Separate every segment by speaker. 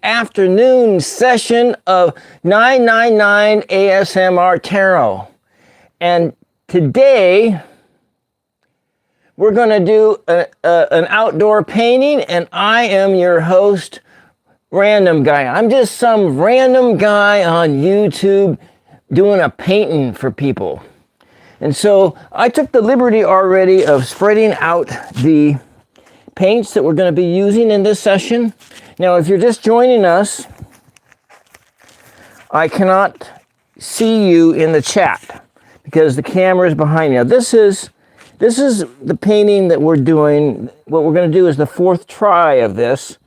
Speaker 1: afternoon session of 999 ASMR Tarot. And today we're going to do an outdoor painting, and I am your host, Random Guy. I'm just some random guy on YouTube doing a painting for people. And so I took the liberty already of spreading out the paints that we're going to be using in this session. Now, if you're just joining us, I cannot see you in the chat because the camera is behind me. Now, this is the painting that we're doing. What we're going to do is the fourth try of this.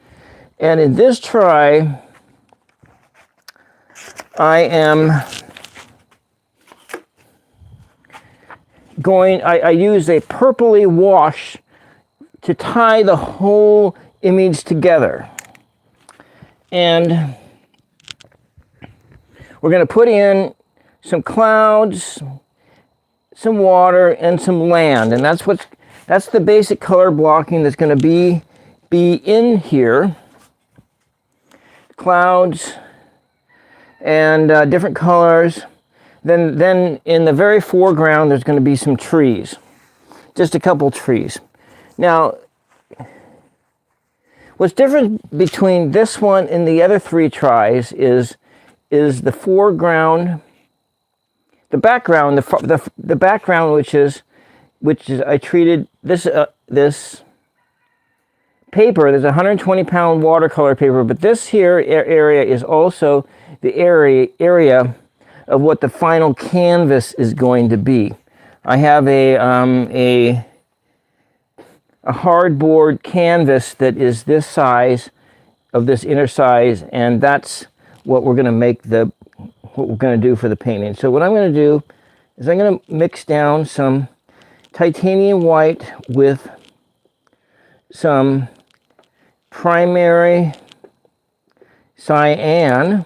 Speaker 1: And in this try, I use a purpley wash to tie the whole image together. And we're going to put in some clouds, some water, and some land. And that's the basic color blocking that's going to be in here. Clouds and different colors. Then in the very foreground, there's going to be some trees. Just a couple trees. Now, what's different between this one and the other three tries is the foreground, the background, the background, which is I treated this paper. There's a 120-pound watercolor paper, but this here area is also the area of what the final canvas is going to be. I have a hardboard canvas that is this size, of this inner size, and that's what we're going to what we're going to do for the painting. So what I'm going to do is I'm going to mix down some titanium white with some primary cyan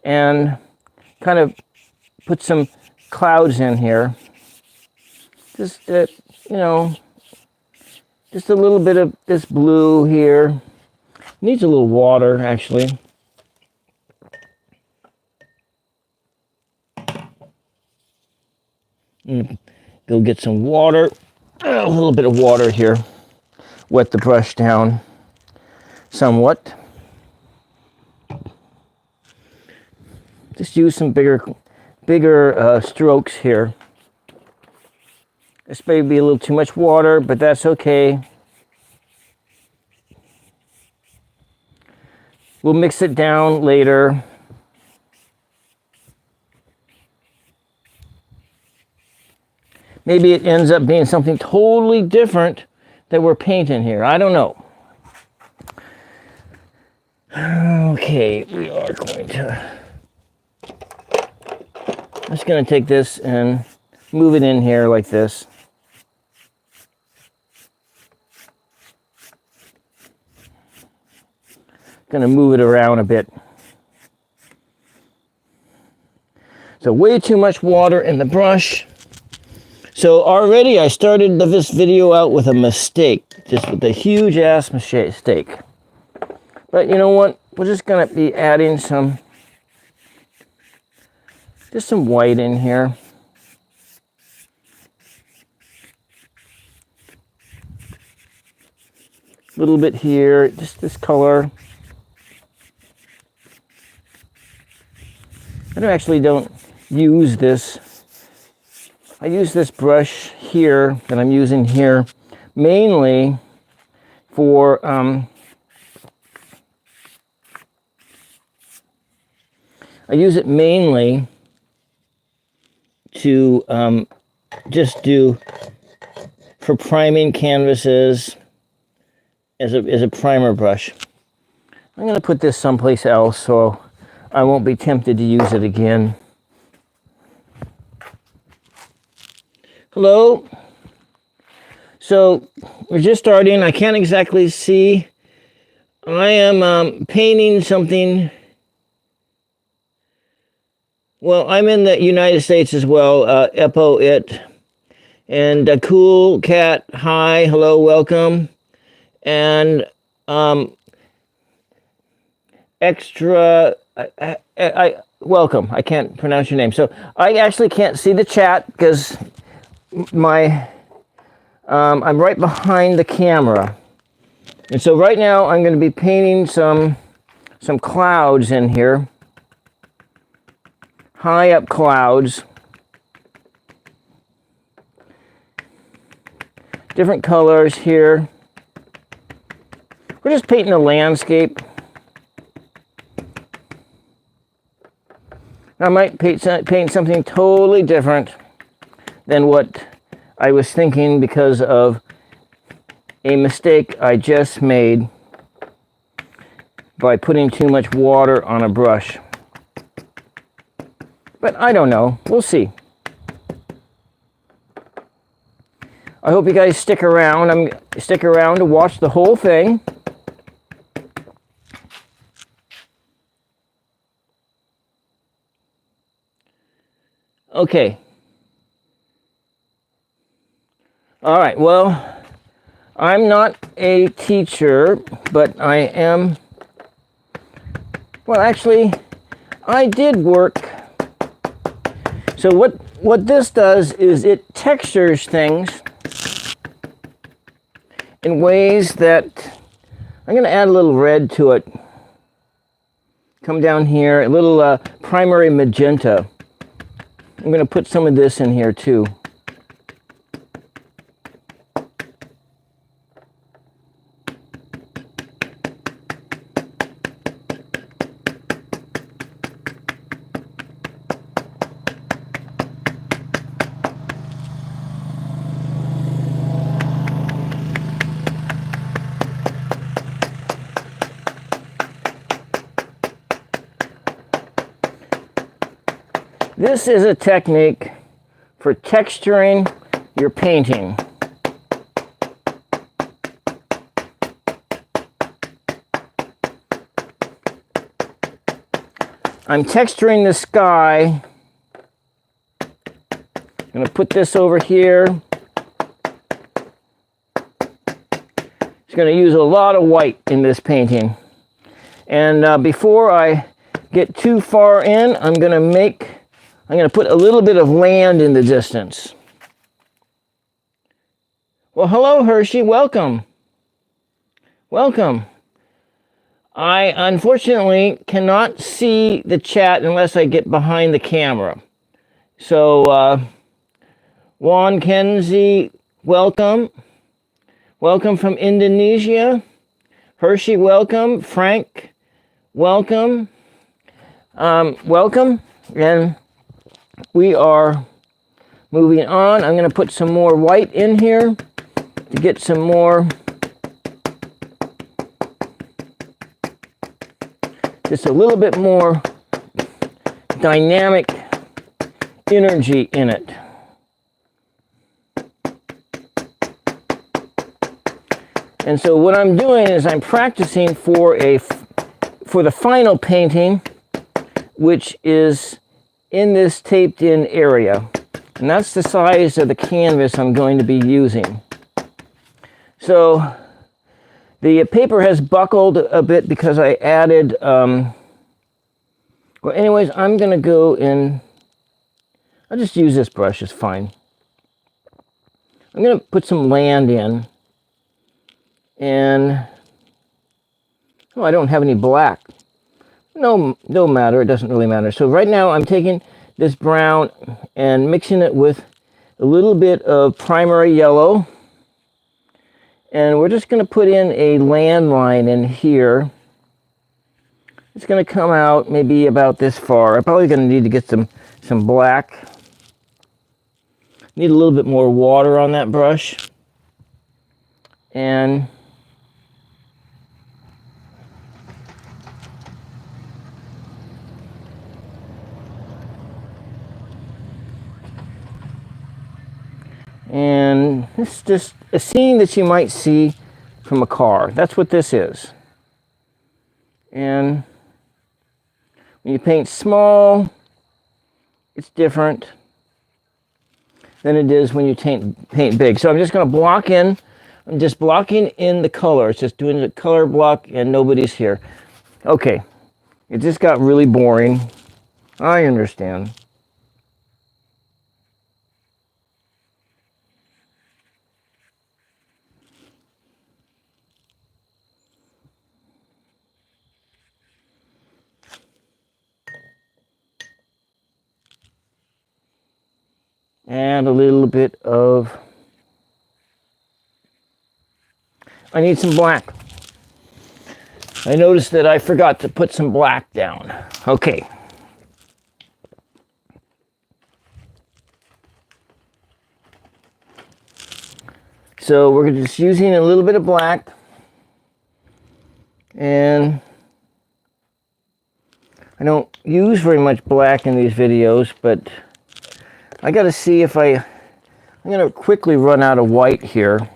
Speaker 1: and kind of put some clouds in here. Just just a little bit of this blue here. Needs a little water, actually. Go get some water. A little bit of water here. Wet the brush down somewhat. Just use some bigger strokes here. This may be a little too much water, but that's okay. We'll mix it down later. Maybe it ends up being something totally different that we're painting here. I don't know. Okay, we are going to... I'm just going to take this and move it in here like this. Going to move it around a bit. So way too much water in the brush. So already I started this video out with a mistake, just with a huge ass mistake. But you know what? We're just going to be adding just some white in here. A little bit here, just this color. I don't use this. I use this brush here that I'm using here mainly for I use it mainly to just do for priming canvases as a primer brush. I'm going to put this someplace else so I won't be tempted to use it again. Hello. So we're just starting. I can't exactly see. I am painting something. Well, I'm in the United States as well. Epo it. And Cool Cat, hi, hello, welcome. And extra. Welcome. I can't pronounce your name, so I actually can't see the chat because my I'm right behind the camera, and so right now I'm going to be painting some clouds in here, high up clouds, different colors here. We're just painting a landscape. I might paint something totally different than what I was thinking because of a mistake I just made by putting too much water on a brush. But I don't know. We'll see. I hope you guys stick around. Stick around to watch the whole thing. Okay. All right. Well, I'm not a teacher, but I am. Well, actually, I did work. So what this does is it textures things in ways that I'm going to add a little red to it. Come down here, a little primary magenta. I'm going to put some of this in here too. This is a technique for texturing your painting. I'm texturing the sky. I'm going to put this over here. It's going to use a lot of white in this painting. And before I get too far in, I'm going to put a little bit of land in the distance. Well, hello, Hershey. Welcome. Welcome. I unfortunately cannot see the chat unless I get behind the camera. So, Juan Kenzie, welcome. Welcome from Indonesia. Hershey, welcome. Frank, welcome. Welcome. And we are moving on. I'm going to put some more white in here to get some more, just a little bit more dynamic energy in it. And so what I'm doing is I'm practicing for the final painting, which is in this taped in area. And that's the size of the canvas I'm going to be using. So the paper has buckled a bit because I added, well anyways, I'm going to go in, I'll just use this brush, it's fine. I'm going to put some land in. And, oh, I don't have any black. No matter, it doesn't really matter. So right now I'm taking this brown and mixing it with a little bit of primary yellow. And we're just going to put in a land line in here. It's going to come out maybe about this far. I'm probably going to need to get some black. Need a little bit more water on that brush. And this is just a scene that you might see from a car. That's what this is. And when you paint small, it's different than it is when you paint big. So I'm just going to block in. I'm just blocking in the color. It's just doing the color block and nobody's here. Okay. It just got really boring. I understand. And a little bit of, I need some black. I noticed that I forgot to put some black down. Okay. So we're just using a little bit of black. And I don't use very much black in these videos, but I got to see if I'm going to quickly run out of white here.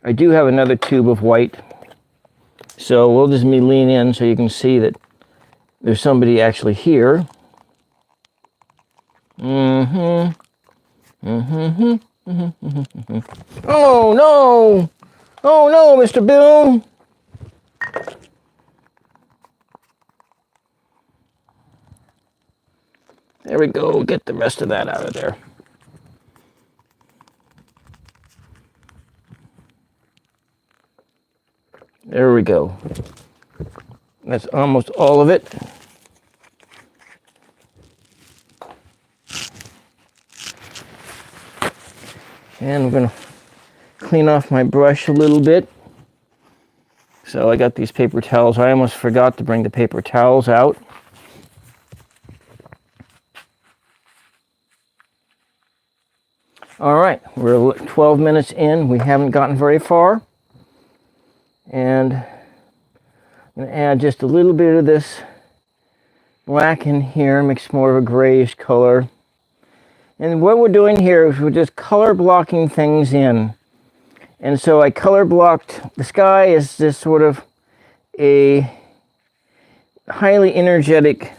Speaker 1: I do have another tube of white. So we'll just lean in so you can see that there's somebody actually here. Oh no! Oh no, Mr. Bill! There we go. Get the rest of that out of there. There we go. That's almost all of it. And I'm going to clean off my brush a little bit. So I got these paper towels. I almost forgot to bring the paper towels out. All right, we're 12 minutes in. We haven't gotten very far. And I'm going to add just a little bit of this black in here, mix more of a grayish color. And what we're doing here is we're just color blocking things in. And so I color blocked, the sky is just sort of a highly energetic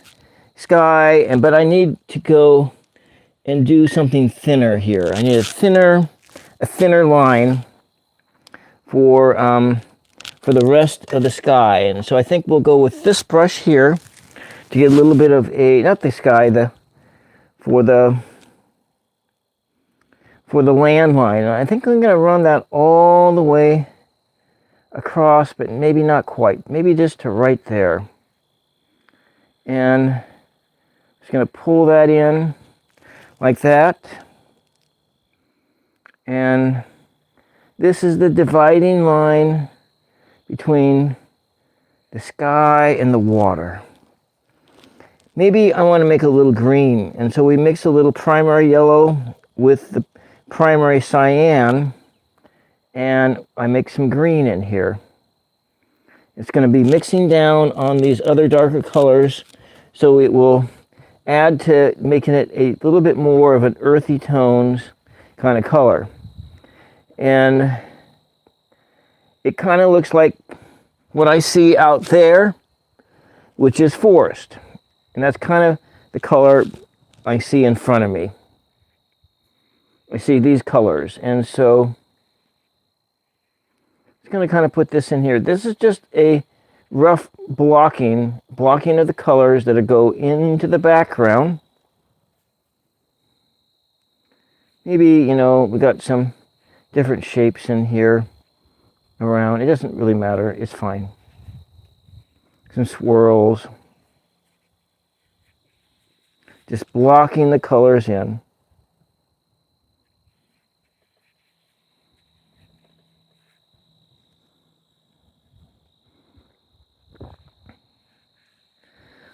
Speaker 1: sky, but I need to go and do something thinner here. I need a thinner line for the rest of the sky. And so I think we'll go with this brush here to get a little bit of not the sky, for the land line. I think I'm going to run that all the way across, but maybe not quite. Maybe just to right there. And just going to pull that in like that. And this is the dividing line between the sky and the water. Maybe I want to make a little green, and so we mix a little primary yellow with the primary cyan, and I make some green in here. It's going to be mixing down on these other darker colors, so it will add to making it a little bit more of an earthy tones kind of color. And it kind of looks like what I see out there, which is forest. And that's kind of the color I see in front of me. I see these colors. And so I'm just going to kind of put this in here. This is just a rough blocking of the colors that go into the background. Maybe, we got some different shapes in here around. It doesn't really matter. It's fine. Some swirls. Just blocking the colors in.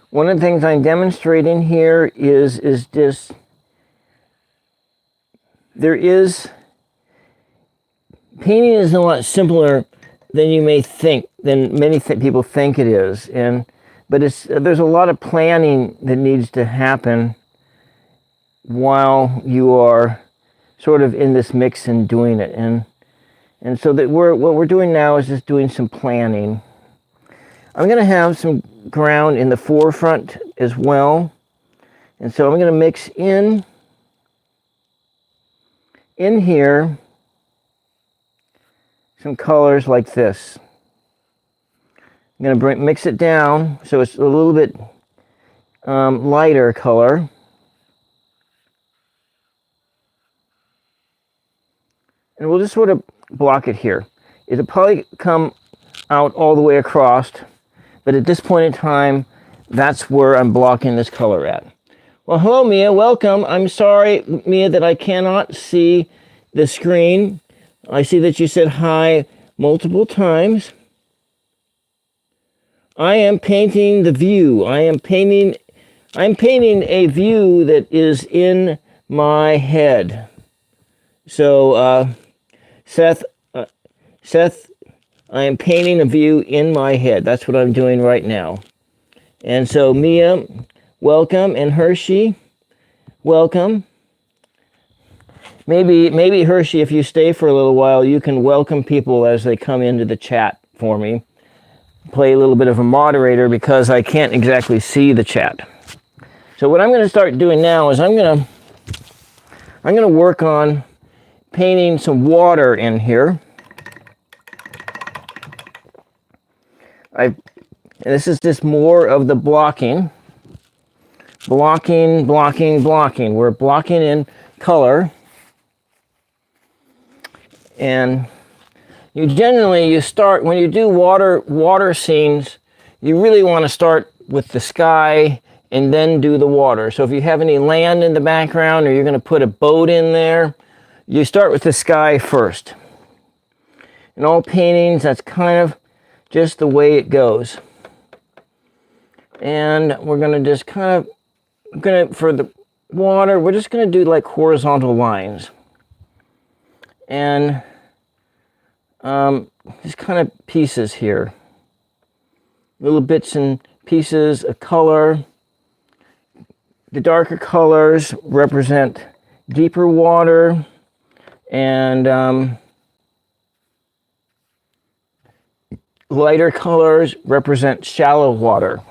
Speaker 1: One of the things I'm demonstrating here is just, painting is a lot simpler than you may think, than many people think it is. But there's a lot of planning that needs to happen while you are sort of in this mix and doing it. And so that what we're doing now is just doing some planning. I'm going to have some ground in the forefront as well. And so I'm going to mix in here some colors like this. I'm going to mix it down so it's a little bit lighter color. And we'll just sort of block it here. It'll probably come out all the way across, but at this point in time, that's where I'm blocking this color at. Well, hello, Mia. Welcome. I'm sorry, Mia, that I cannot see the screen. I see that you said hi multiple times. I am painting the view. I'm painting a view that is in my head. So, Seth, I am painting a view in my head. That's what I'm doing right now. And so, Mia, welcome, and Hershey, welcome. Maybe Hershey, if you stay for a little while, you can welcome people as they come into the chat for me. Play a little bit of a moderator because I can't exactly see the chat. So what I'm going to start doing now is I'm going to work on painting some water in here. And this is just more of the blocking. Blocking. We're blocking in color. And you start, when you do water scenes, you really want to start with the sky and then do the water. So if you have any land in the background or you're going to put a boat in there, you start with the sky first. In all paintings, that's kind of just the way it goes. And we're going to just for the water, we're just going to do like horizontal lines. And just kind of pieces here. Little bits and pieces of color. The darker colors represent deeper water, and lighter colors represent shallow water.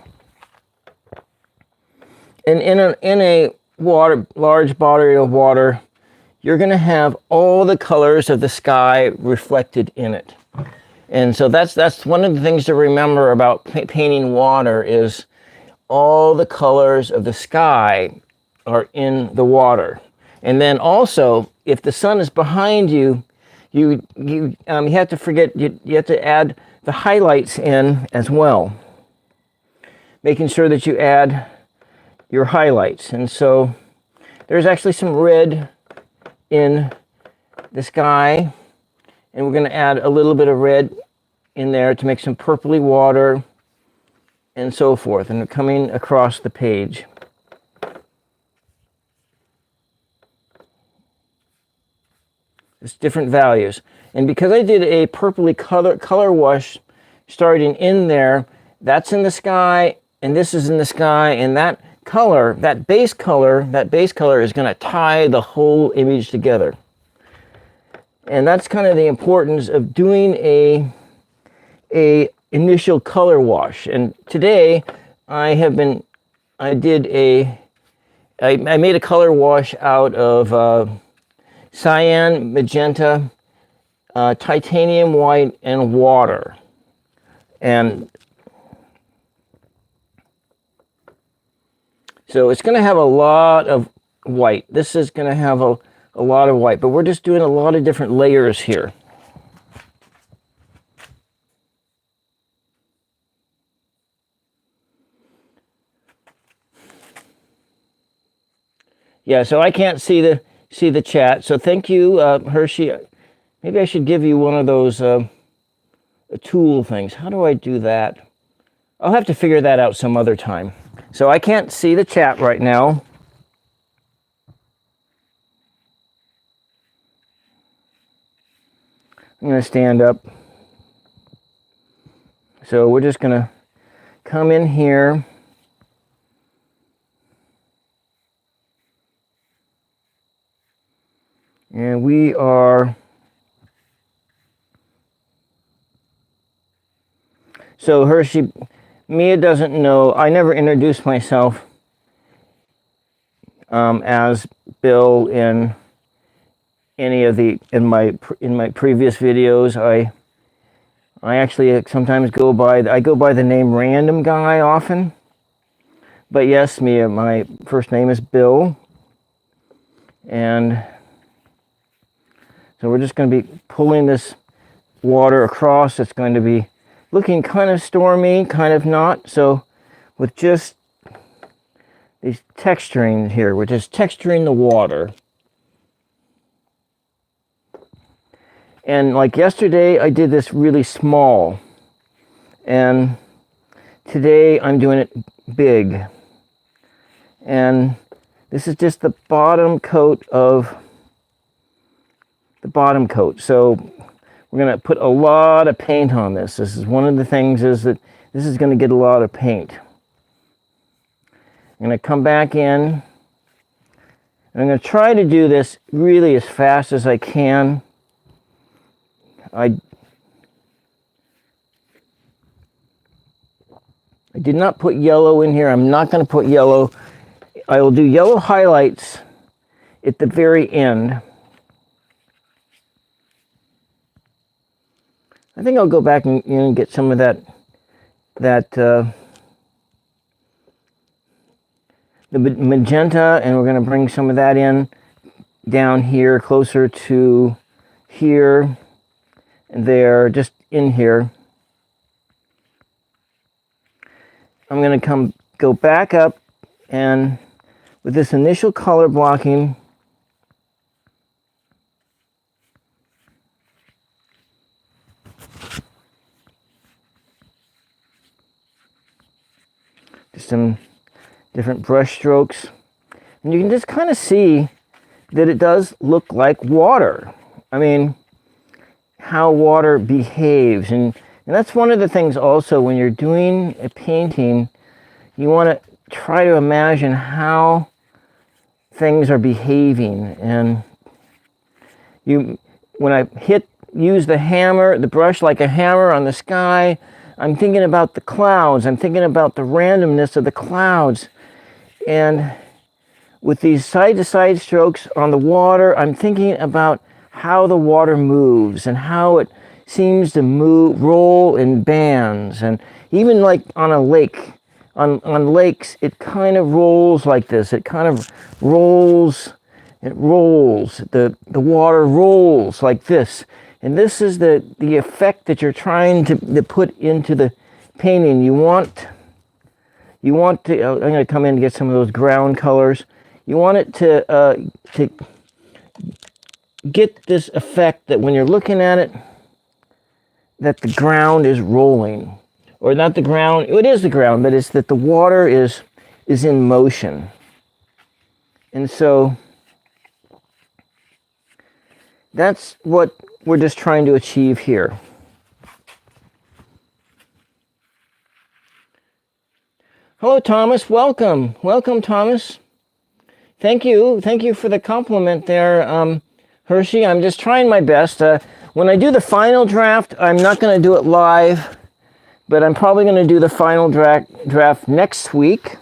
Speaker 1: And in a large body of water, you're going to have all the colors of the sky reflected in it. And so that's one of the things to remember about painting water is all the colors of the sky are in the water. And then also, if the sun is behind you, you have to you have to add the highlights in as well, making sure that you add your highlights. And so there's actually some red in the sky, and we're going to add a little bit of red in there to make some purpley water and so forth, and coming across the page. It's different values. And because I did a purpley color wash starting in there, that's in the sky, and this is in the sky, and that color, that base color is going to tie the whole image together. And that's kind of the importance of doing a initial color wash. And today I made a color wash out of cyan, magenta, titanium white, and water. And so it's going to have a lot of white. This is going to have a lot of white, but we're just doing a lot of different layers here. Yeah, so I can't see the chat. So thank you, Hershey. Maybe I should give you one of those tool things. How do I do that? I'll have to figure that out some other time. So I can't see the chat right now. I'm going to stand up. So we're just going to come in here. And we are... So Hershey, Mia doesn't know, I never introduced myself as Bill in any of in my previous videos. I actually sometimes go by the name Random Guy often. But yes, my first name is Bill. And so we're just going to be pulling this water across. It's going to be looking kind of stormy, kind of not. So with just these texturing here, we're just texturing the water. And like yesterday, I did this really small. And today I'm doing it big. And this is just the bottom coat of the bottom coat. So we're going to put a lot of paint on this. This is one of the things is that this is going to get a lot of paint. I'm going to come back in. And I'm going to try to do this really as fast as I can. I did not put yellow in here. I'm not going to put yellow. I will do yellow highlights at the very end. I think I'll go back and get some of that the magenta, and we're going to bring some of that in down here, closer to here and there, just in here. I'm going to go back up, and with this initial color blocking, just some different brush strokes, and you can just kind of see that it does look like water. I mean, how water behaves, and that's one of the things also when you're doing a painting, you want to try to imagine how things are behaving. And when I use the brush like a hammer on the sky, I'm thinking about the clouds. I'm thinking about the randomness of the clouds. And with these side-to-side strokes on the water, I'm thinking about how the water moves and how it seems to roll in bands. And even like on a lake, on lakes, it kind of rolls like this. It kind of rolls. It rolls. The water rolls like this. And this is the effect that you're trying to put into the painting. You want to, I'm going to come in and get some of those ground colors. You want it to get this effect that when you're looking at it, that the ground is rolling. Or not the ground, it is the ground, but it's that the water is in motion. And so that's what we're just trying to achieve here. Hello, Thomas. Welcome. Welcome, Thomas. Thank you. Thank you for the compliment there, Hershey. I'm just trying my best. When I do the final draft, I'm not going to do it live, but I'm probably going to do the final draft next week.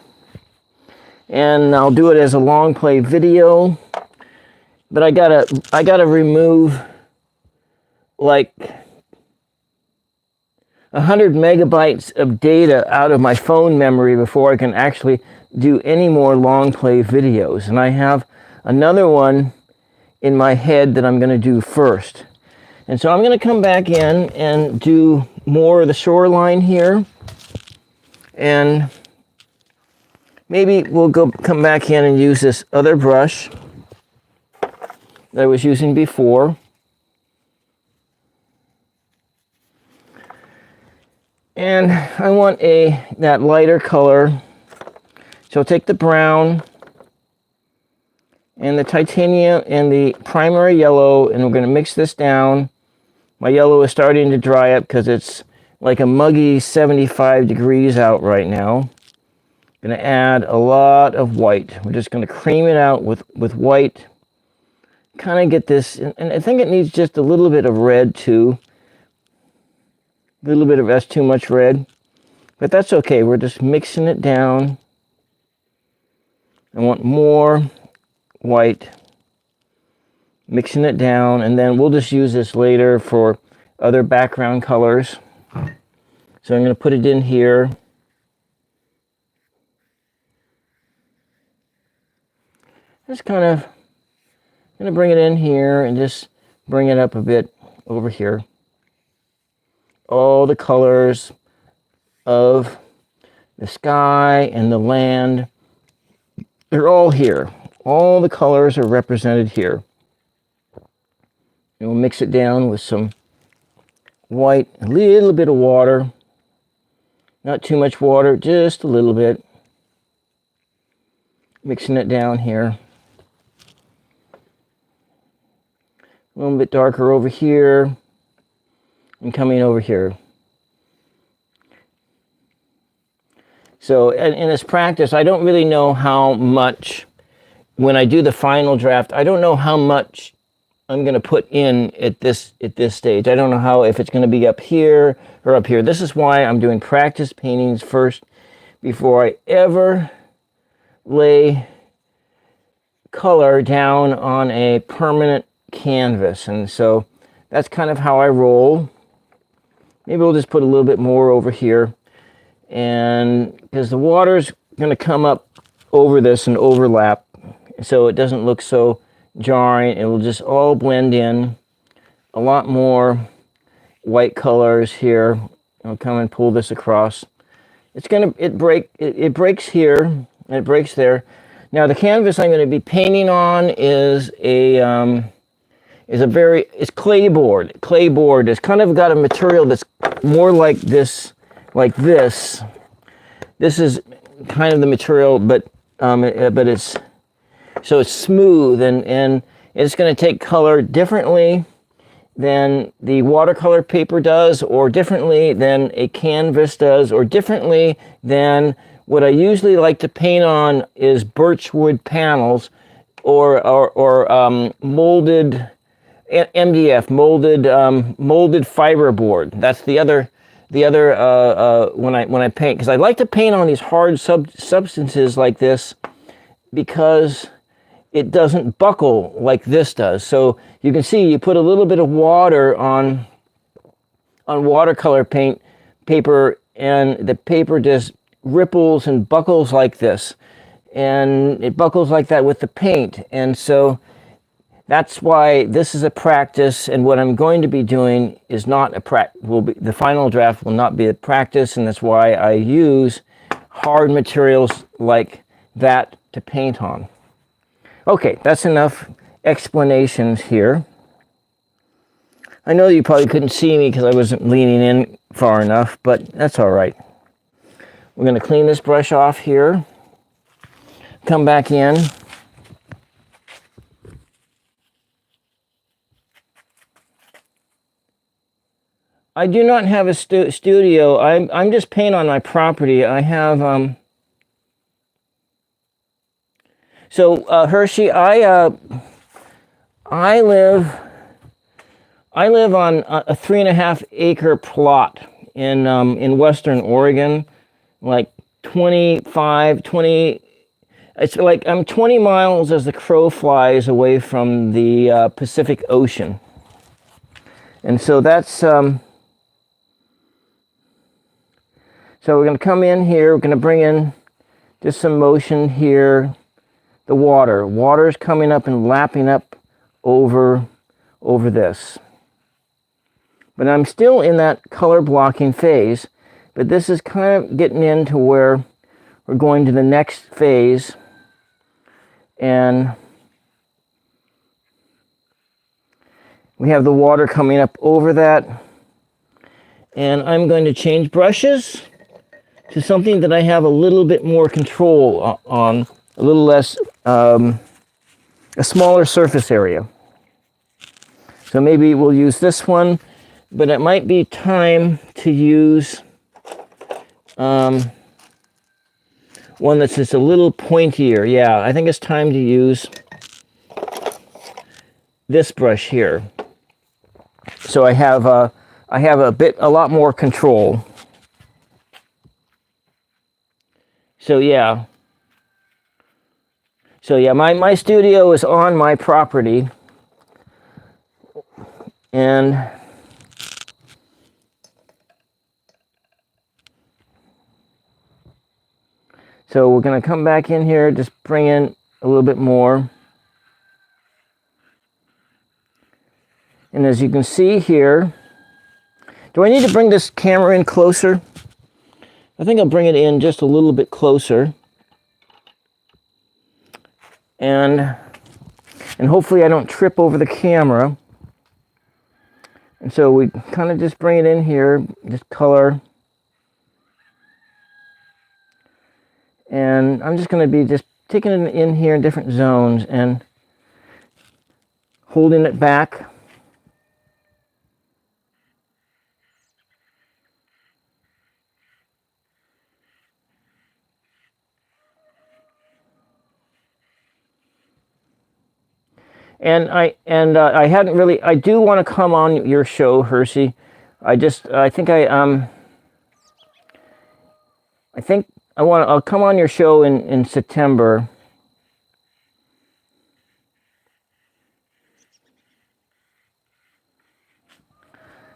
Speaker 1: And I'll do it as a long play video. But I gotta remove like 100 megabytes of data out of my phone memory before I can actually do any more long play videos. And I have another one in my head that I'm going to do first. And so I'm going to come back in and do more of the shoreline here. And maybe we'll come back in and use this other brush that I was using before. And I want that lighter color. So I'll take the brown and the titanium and the primary yellow, and we're going to mix this down. My yellow is starting to dry up because it's like a muggy 75 degrees out right now. Going to add a lot of white. We're just going to cream it out with white. Kind of get this, and I think it needs just a little bit of red too. A little bit of, that's too much red. But that's okay. We're just mixing it down. I want more white. Mixing it down, and then we'll just use this later for other background colors. So I'm going to put it in here. Just kind of going to bring it in here and just bring it up a bit over here. All the colors of the sky and the land, they're all here. All the colors are represented here. And we'll mix it down with some white, a little bit of water. Not too much water, just a little bit. Mixing it down here. A little bit darker over here. And coming over here. So in this practice, I don't really know how much, when I do the final draft, I don't know how much I'm going to put in at this stage. I don't know how, if it's going to be up here or up here. This is why I'm doing practice paintings first before I ever lay color down on a permanent canvas. And so that's kind of how I roll. Maybe we'll just put a little bit more over here. And because the water's going to come up over this and overlap, so it doesn't look so jarring. It will just all blend in. A lot more white colors here. I'll come and pull this across. It's going to, it breaks here, and it breaks there. Now the canvas I'm going to be painting on is it's clay board. Clay board. It's kind of got a material that's more like this. This is kind of the material, but it's smooth, and it's going to take color differently than the watercolor paper does, or differently than a canvas does, or differently than what I usually like to paint on is birchwood panels, or molded MDF, molded fiberboard. That's the other when I paint, because I like to paint on these hard substances like this, because it doesn't buckle like this does. So you can see you put a little bit of water on watercolor paper, and the paper just ripples and buckles like this, and it buckles like that with the paint. And so that's why this is a practice, and what I'm going to be doing is not a practice. The final draft will not be a practice, and that's why I use hard materials like that to paint on. Okay, that's enough explanations here. I know you probably couldn't see me because I wasn't leaning in far enough, but that's all right. We're going to clean this brush off here. Come back in. I do not have a studio. I'm just painting on my property. I have Hershey, I live on a 3.5 acre plot in Western Oregon, like 20. It's like I'm 20 miles as the crow flies away from the Pacific Ocean, and so that's So we're going to come in here, we're going to bring in just some motion here. The water. Water is coming up and lapping up over this. But I'm still in that color blocking phase, but this is kind of getting into where we're going to the next phase. And we have the water coming up over that. And I'm going to change brushes to something that I have a little bit more control on, a little less, a smaller surface area. So maybe we'll use this one, but it might be time to use one that's just a little pointier. Yeah, I think it's time to use this brush here. So I have a lot more control. So yeah. My studio is on my property, and So we're going to come back in here, just bring in a little bit more. And as you can see here, do I need to bring this camera in closer? I think I'll bring it in just a little bit closer. And hopefully I don't trip over the camera. And so we kind of just bring it in here, just color. And I'm just going to be just taking it in here in different zones and holding it back. And I hadn't really. I do want to come on your show, Hersey. I think I'll come on your show in September.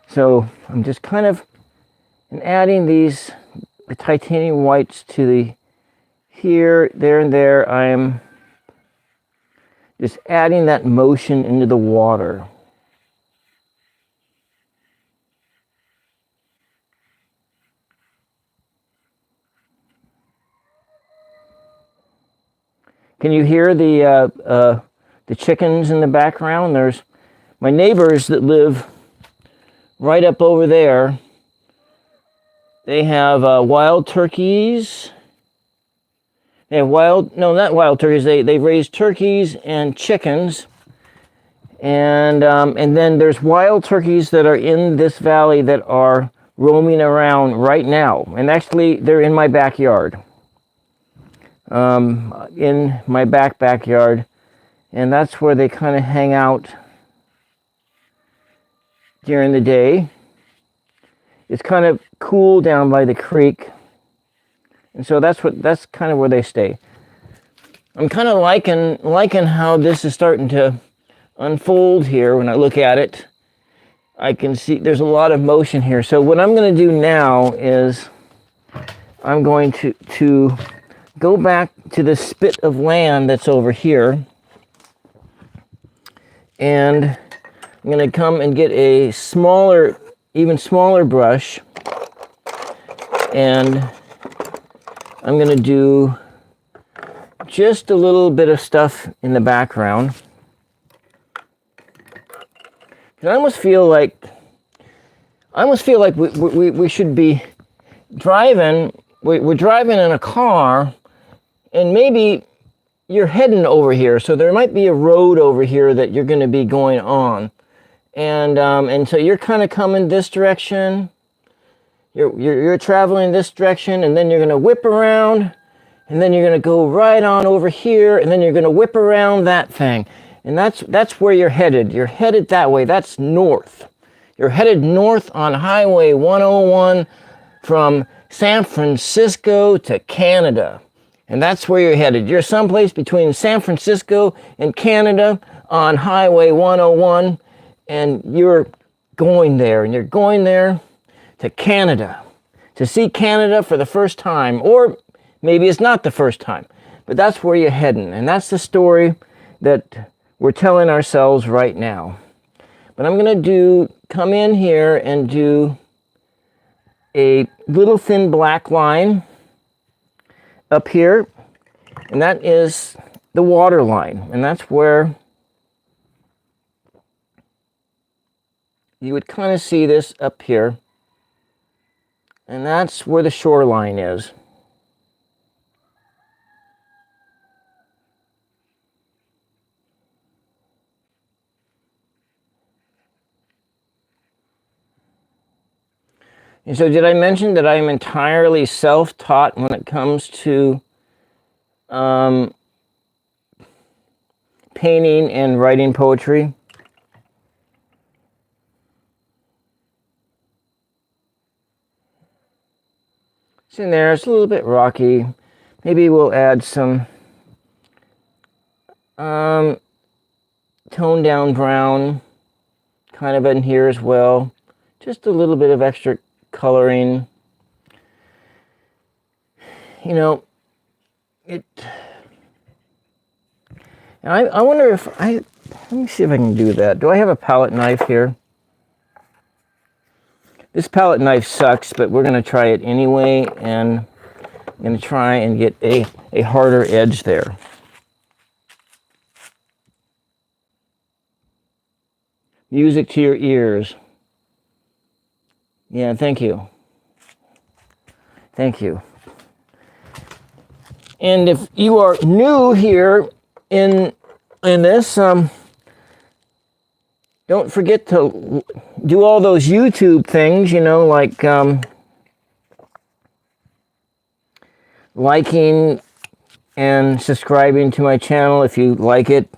Speaker 1: So I'm just kind of adding the titanium whites to the here, there, and there. I'm just adding that motion into the water. Can you hear the chickens in the background? There's my neighbors that live right up over there. They have wild turkeys. They have not wild turkeys. They raise turkeys and chickens, and then there's wild turkeys that are in this valley that are roaming around right now. And actually, they're in my backyard. In my backyard, and that's where they kind of hang out during the day. It's kind of cool down by the creek. And so that's kind of where they stay. I'm kind of liking how this is starting to unfold here. When I look at it, I can see there's a lot of motion here. So what I'm going to do now is I'm going to go back to the spit of land that's over here, and I'm going to come and get a even smaller brush, and I'm going to do just a little bit of stuff in the background. I almost feel like we should be driving. We're driving in a car, and maybe you're heading over here. So there might be a road over here that you're going to be going on, and so you're kind of coming this direction. You're traveling this direction, and then you're going to whip around, and then you're going to go right on over here, and then you're going to whip around that thing. And that's where you're headed. You're headed that way. That's north. You're headed north on Highway 101 from San Francisco to Canada. And that's where you're headed. You're someplace between San Francisco and Canada on Highway 101, and you're going there, and you're going there to Canada, to see Canada for the first time, or maybe it's not the first time, but that's where you're heading, and that's the story that we're telling ourselves right now. But I'm going to come in here and do a little thin black line up here, and that is the water line, and that's where you would kind of see this up here. And that's where the shoreline is. And so did I mention that I am entirely self-taught when it comes to painting and writing poetry? It's in there. It's a little bit rocky. Maybe we'll add some toned down brown kind of in here as well. Just a little bit of extra coloring. You know, it. And I wonder if let me see if I can do that. Do I have a palette knife here? This palette knife sucks, but we're going to try it anyway, and I'm going to try and get a harder edge there. Music to your ears. Yeah, thank you. Thank you. And if you are new here in this, don't forget to do all those YouTube things, you know, like liking and subscribing to my channel if you like it.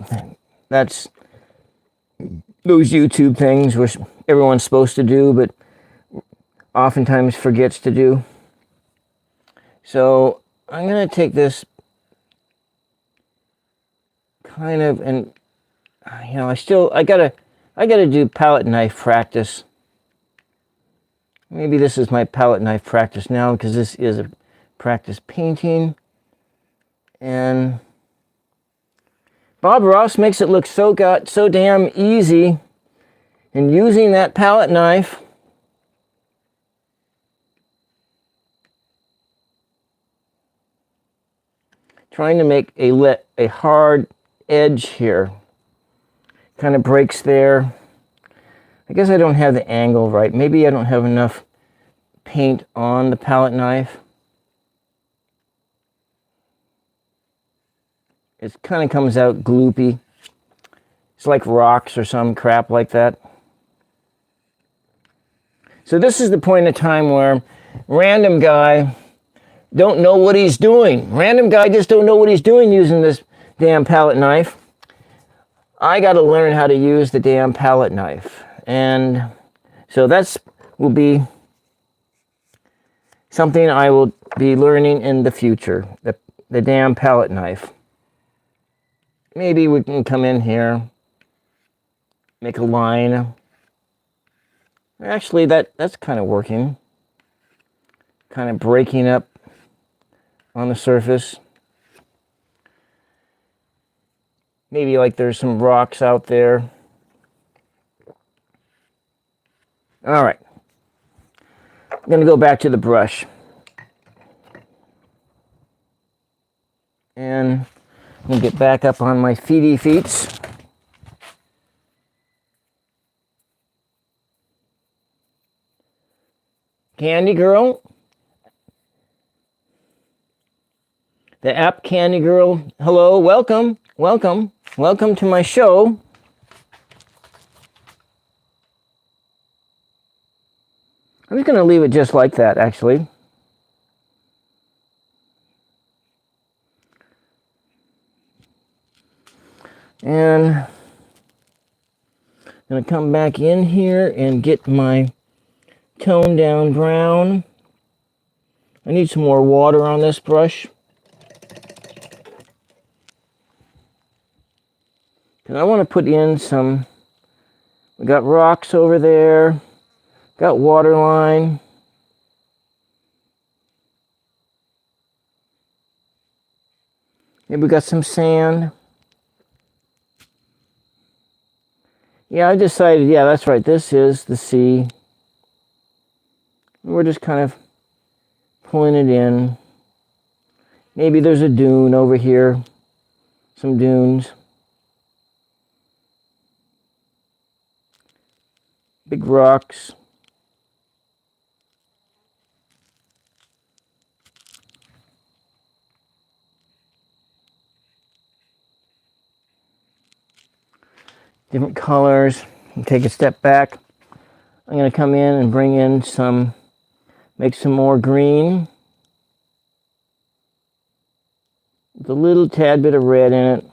Speaker 1: That's those YouTube things which everyone's supposed to do, but oftentimes forgets to do. So I'm going to take this kind of, and you know, I gotta do palette knife practice. Maybe this is my palette knife practice now, because this is a practice painting. And Bob Ross makes it look so damn easy. And using that palette knife, trying to make a hard edge here. Kind of breaks there. I guess I don't have the angle right. Maybe I don't have enough paint on the palette knife. It kind of comes out gloopy. It's like rocks or some crap like that. So this is the point in time where random guy don't know what he's doing. Random guy just don't know what he's doing using this damn palette knife. I got to learn how to use the damn palette knife. And so will be something I will be learning in the future, the damn palette knife. Maybe we can come in here, make a line. Actually, that's kind of working. Kind of breaking up on the surface. Maybe like there's some rocks out there. All right. I'm going to go back to the brush. And we'll get back up on my feety feets. Candy Girl. The app Candy Girl. Hello, welcome, welcome, welcome to my show. I'm just going to leave it just like that, actually. And I'm going to come back in here and get my toned down brown. I need some more water on this brush. And I want to put in some, we got rocks over there, got water line. Maybe we got some sand. Yeah, I decided, yeah, that's right, this is the sea. We're just kind of pulling it in. Maybe there's a dune over here, some dunes. Big rocks. Different colors. Take a step back. I'm going to come in and bring in some, make some more green. With a little tad bit of red in it.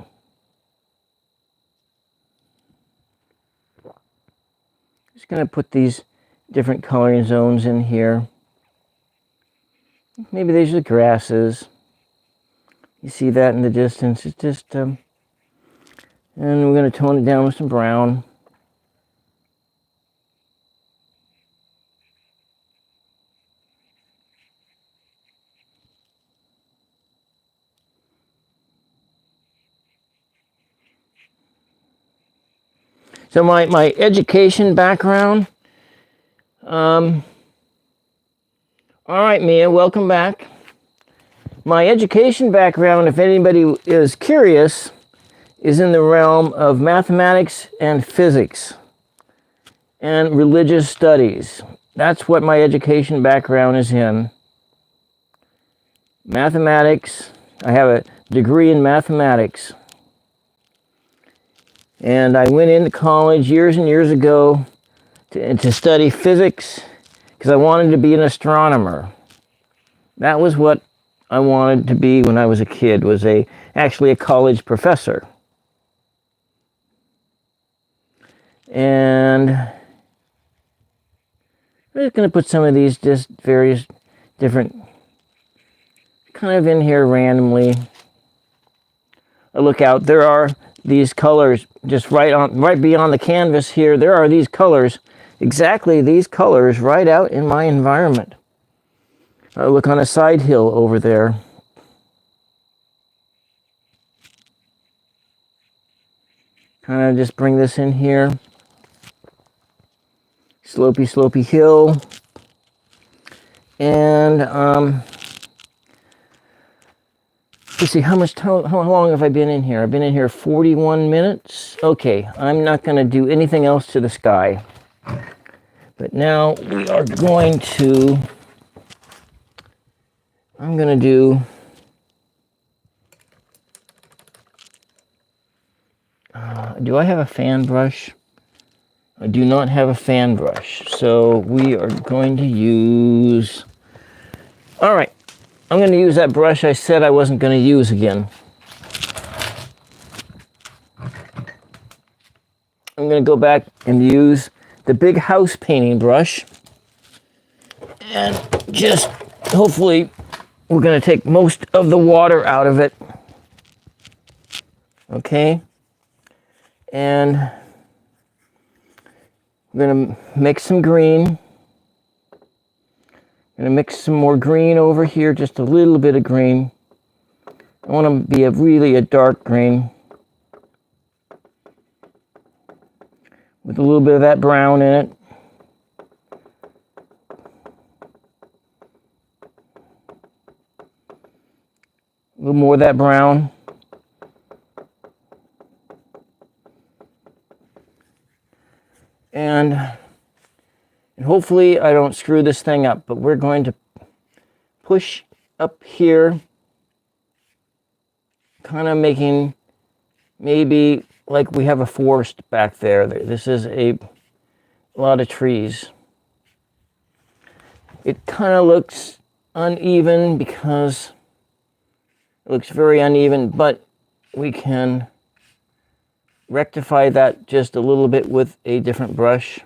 Speaker 1: Just going to put these different coloring zones in here. Maybe these are grasses. You see that in the distance. It's just, and we're going to tone it down with some brown. So my education background. All right, Mia, welcome back. My education background, if anybody is curious, is in the realm of mathematics and physics and religious studies. That's what my education background is in. Mathematics. I have a degree in mathematics. And I went into college years and years ago to study physics because I wanted to be an astronomer. That was what I wanted to be when I was a kid, was actually a college professor. And I'm just going to put some of these just various different kind of in here randomly. I look out, there are these colors just right beyond the canvas here. There are these colors, exactly these colors right out in my environment. I look on a side hill over there. Kind of just bring this in here. Slopey hill. And let's see, how long have I been in here? I've been in here 41 minutes. Okay, I'm not going to do anything else to the sky. But now we are going to, I'm going to do, do I have a fan brush? I do not have a fan brush, so we are going to use, all right, I'm going to use that brush I said I wasn't going to use again. I'm going to go back and use the big house painting brush, and just hopefully we're going to take most of the water out of it. Okay, and I'm going to mix some green. I'm going to mix some more green over here, just a little bit of green. I want to be really a dark green with a little bit of that brown in it. A little more of that brown. And hopefully I don't screw this thing up, but we're going to push up here, kind of making maybe like we have a forest back there. This is a lot of trees. It kind of looks uneven because it looks very uneven, but we can rectify that just a little bit with a different brush.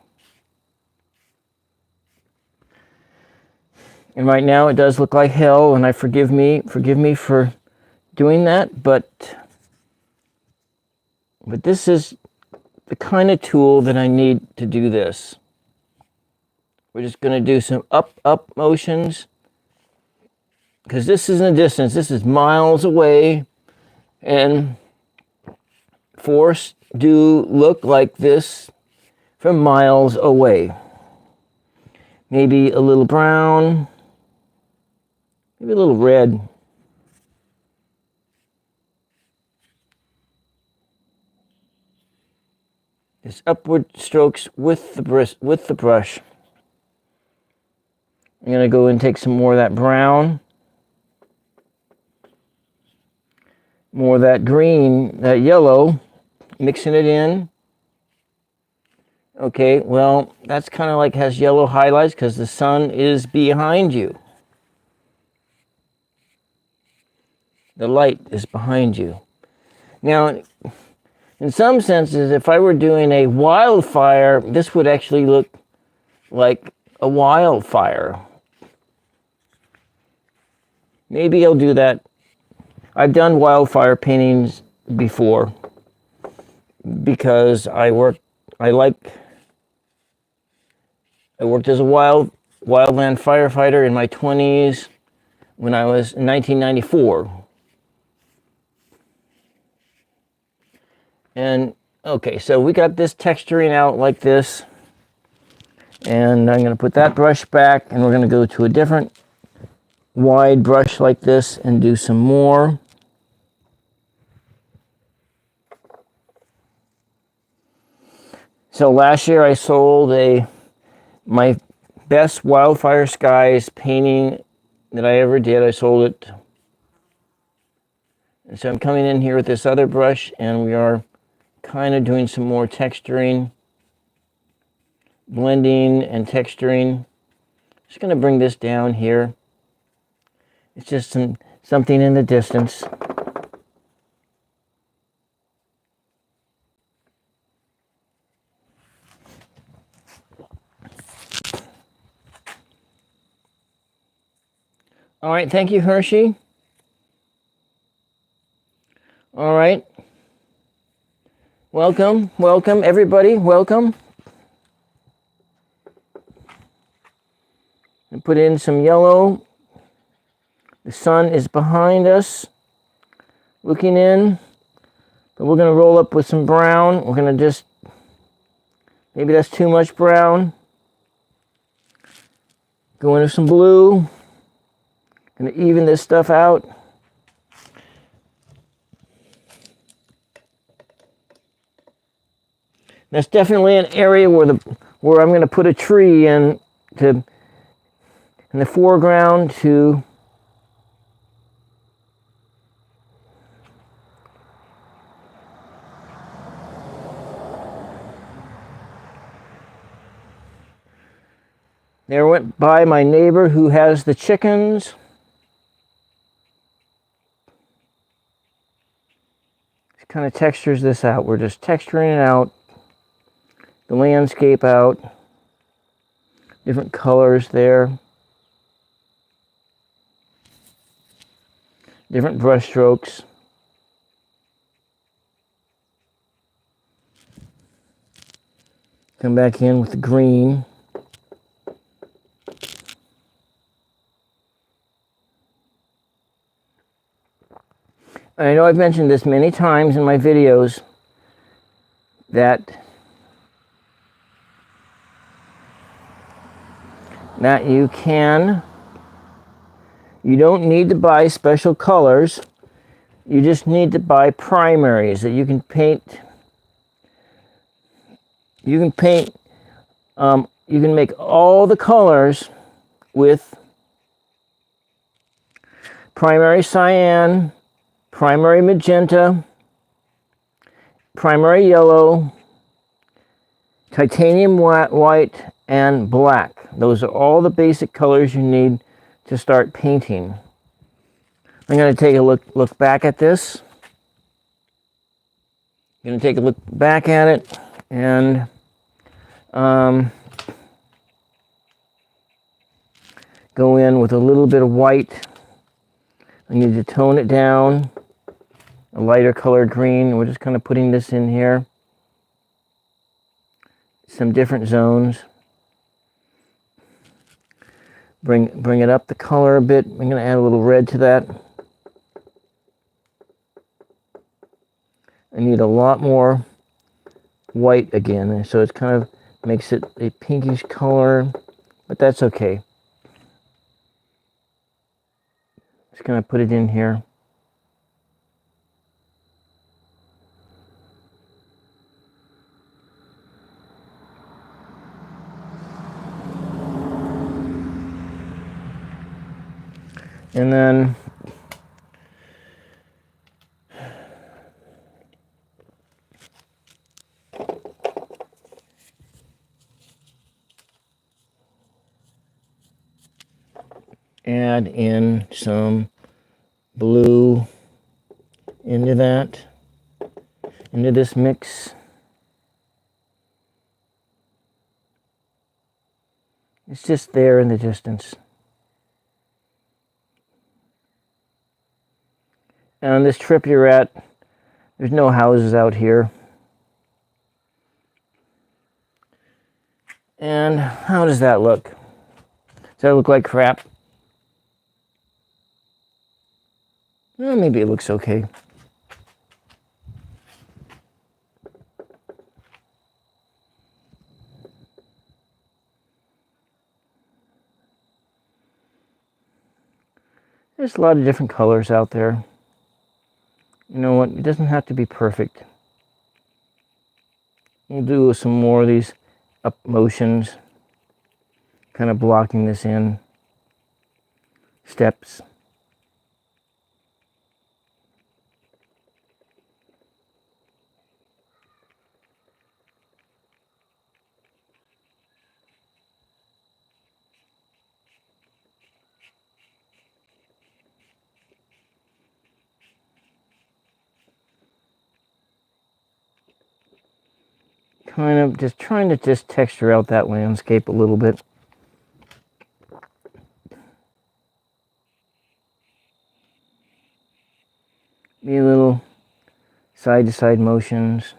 Speaker 1: And right now it does look like hell, and forgive me for doing that, but this is the kind of tool that I need to do this. We're just going to do some up motions, because this is in the distance. This is miles away, and forests do look like this from miles away. Maybe a little brown, maybe a little red. Just upward strokes with the brush. I'm going to go and take some more of that brown, more of that green, that yellow, mixing it in. Okay, well, that's kind of like has yellow highlights because the sun is behind you. The light is behind you. Now, in some senses, if I were doing a wildfire, this would actually look like a wildfire. Maybe I'll do that. I've done wildfire paintings before because I worked as a wildland firefighter in my 20s when I was in 1994. And Okay, so we got this texturing out like this. And I'm going to put that brush back, and we're going to go to a different wide brush like this and do some more. So last year I sold my best Wildfire Skies painting that I ever did. I sold it. And so I'm coming in here with this other brush, and we are kind of doing some more texturing, blending and texturing. Just going to bring this down here. It's just something in the distance. All right, thank you, Hershey. All right. Welcome, welcome, everybody, welcome. And put in some yellow. The sun is behind us, looking in. But we're going to roll up with some brown. We're going to just, maybe that's too much brown. Go into some blue. Going to even this stuff out. That's definitely an area where I'm going to put a tree in the foreground to there went by my neighbor who has the chickens. It kind of textures this out. We're just texturing it out. The landscape out. Different colors there. Different brush strokes. Come back in with the green. I know I've mentioned this many times in my videos that you don't need to buy special colors. You just need to buy primaries that you can paint. You can make all the colors with primary cyan, primary magenta, primary yellow, titanium white, and black. Those are all the basic colors you need to start painting. I'm going to take a look back at this. I'm going to take a look back at it and go in with a little bit of white. I need to tone it down. A lighter color green. We're just kind of putting this in here. Some different zones. Bring it up the color a bit. I'm going to add a little red to that. I need a lot more white again, so it kind of makes it a pinkish color, but that's okay. Just going to put it in here. And then add in some blue into this mix. It's just there in the distance. And on this trip you're at, there's no houses out here. And how does that look? Does that look like crap? Well, maybe it looks okay. There's a lot of different colors out there. You know what? It doesn't have to be perfect. We'll do some more of these up motions, kind of blocking this in. Steps. Kind of just trying to just texture out that landscape a little bit. Be a little side to side motions.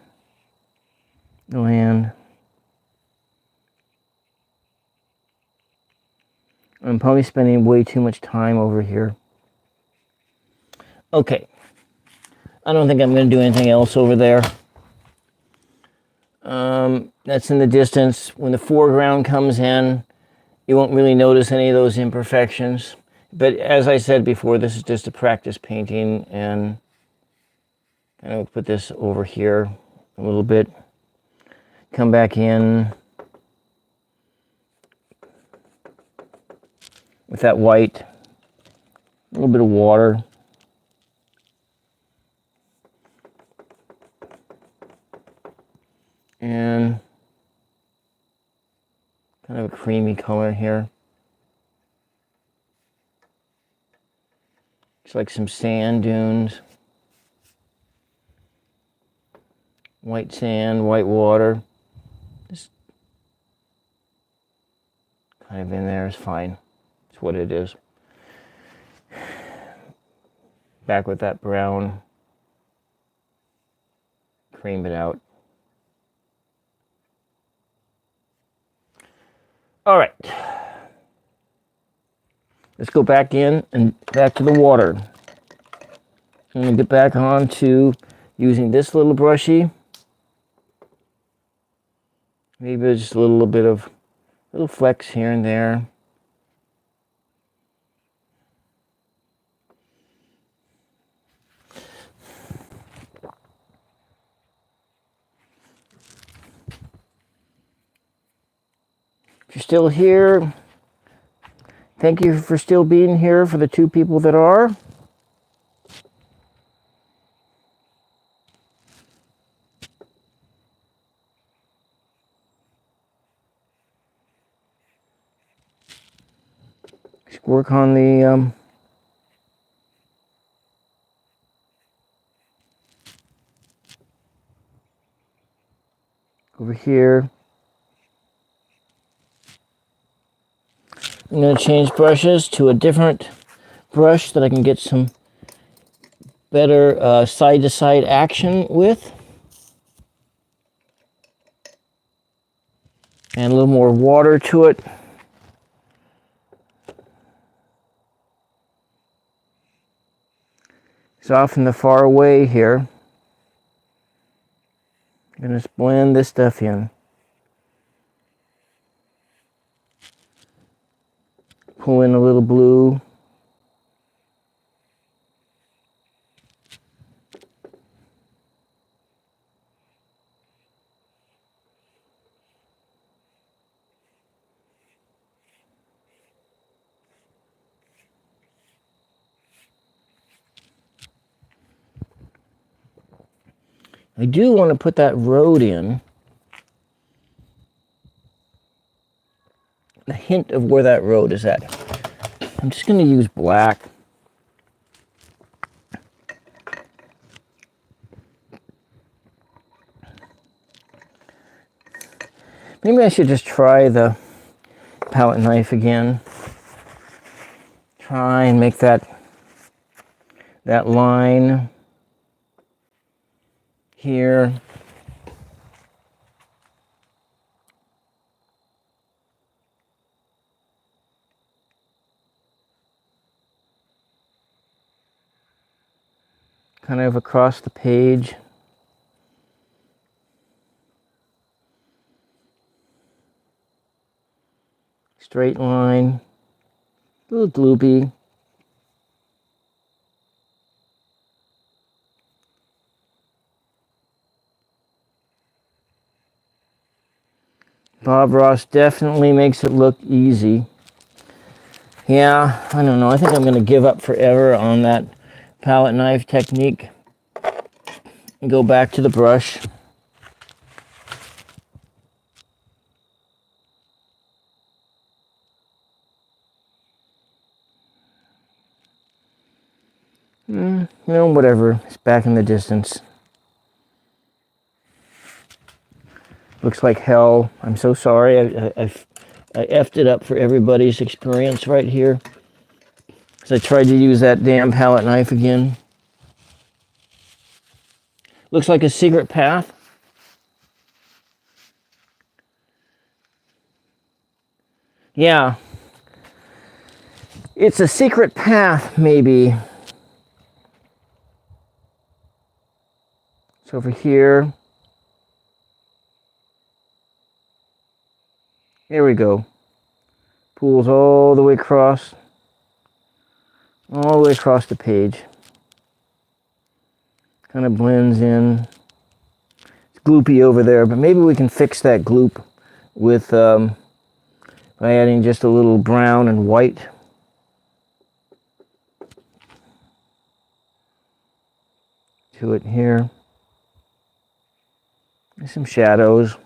Speaker 1: The land. I'm probably spending way too much time over here. Okay. I don't think I'm going to do anything else over there. That's in the distance. When the foreground comes in, you won't really notice any of those imperfections. But as I said before, this is just a practice painting, and I'm going to put this over here a little bit. Come back in with that white, a little bit of water. And kind of a creamy color here. It's like some sand dunes. White sand, white water. Just kind of in there is fine. It's what it is. Back with that brown. Cream it out. All right. Let's go back in and back to the water. I'm going to get back on to using this little brushy. Maybe just a little bit of little flecks here and there. If you're still here, thank you for still being here for the 2 people that are. Let's work on the over here. I'm going to change brushes to a different brush that I can get some better side-to-side action with. And a little more water to it. It's off in the far away here. I'm going to blend this stuff in. Pull in a little blue. I do want to put that road in. A hint of where that road is at. I'm just going to use black. Maybe I should just try the palette knife again. Try and make that line here. Kind of across the page. Straight line. A little gloopy. Bob Ross definitely makes it look easy. Yeah, I don't know. I think I'm going to give up forever on that palette knife technique and go back to the brush. You know, whatever. It's back in the distance. Looks like hell. I'm so sorry. I effed it up for everybody's experience right here. So I tried to use that damn palette knife again. Looks like a secret path. Yeah. It's a secret path, maybe. It's over here. There we go. Pools all the way across. All the way across the page. Kind of blends in. It's gloopy over there, but maybe we can fix that gloop with by adding just a little brown and white. To it here. There's some shadows.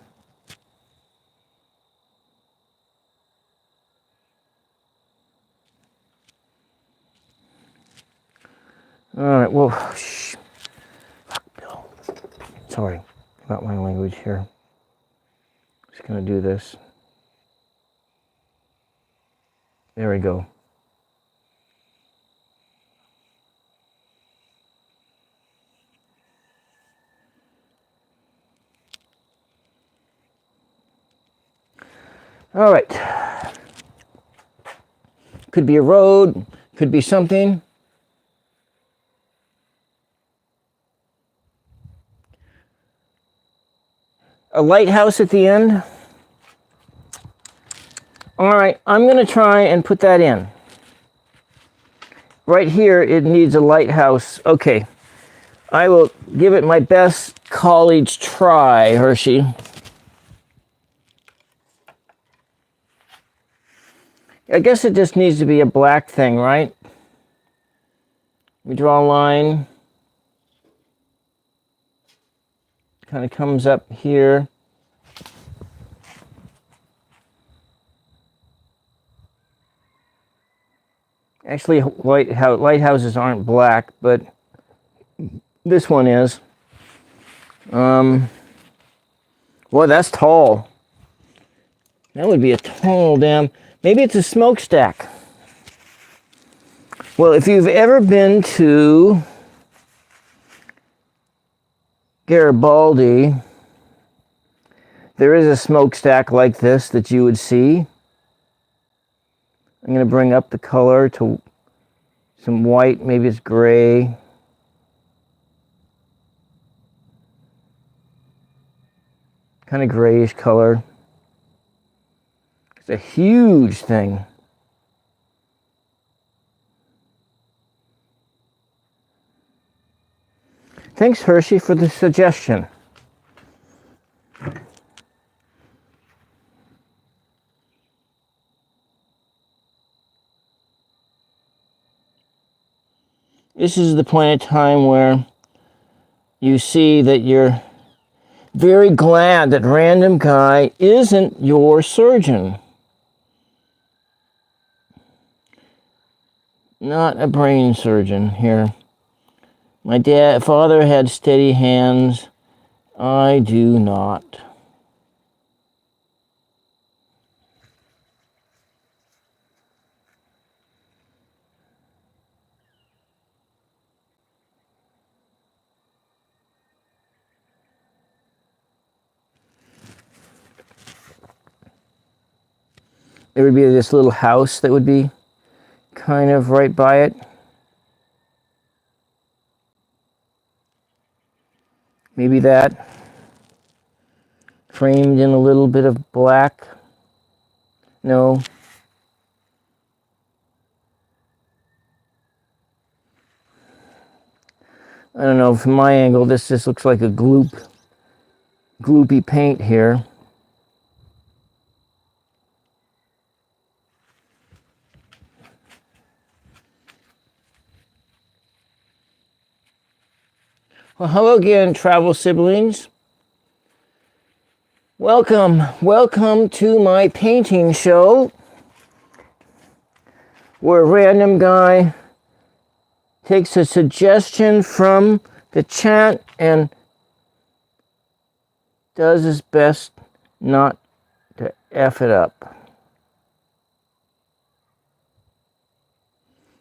Speaker 1: All right, well, shh. Bill. Sorry about my language here. Just gonna do this. There we go. All right. Could be a road, could be something. A lighthouse at the end. All right, I'm going to try and put that in. Right here, it needs a lighthouse. Okay, I will give it my best college try, Hershey. I guess it just needs to be a black thing, right? We draw a line. Kind of comes up here. Actually, lighthouses aren't black, but this one is. Boy, that's tall. That would be a tall damn. Maybe it's a smokestack. Well, if you've ever been to Garibaldi, there is a smokestack like this that you would see. I'm going to bring up the color to some white, maybe it's gray. Kind of grayish color. It's a huge thing. Thanks, Hershey, for the suggestion. This is the point in time where you see that you're very glad that random guy isn't your surgeon. Not a brain surgeon here. My father had steady hands. I do not. There would be this little house that would be kind of right by it. Maybe that. Framed in a little bit of black. No. I don't know, from my angle, this just looks like a gloopy paint here. Well, hello again, travel siblings. Welcome to my painting show, where a random guy takes a suggestion from the chat and does his best not to F it up.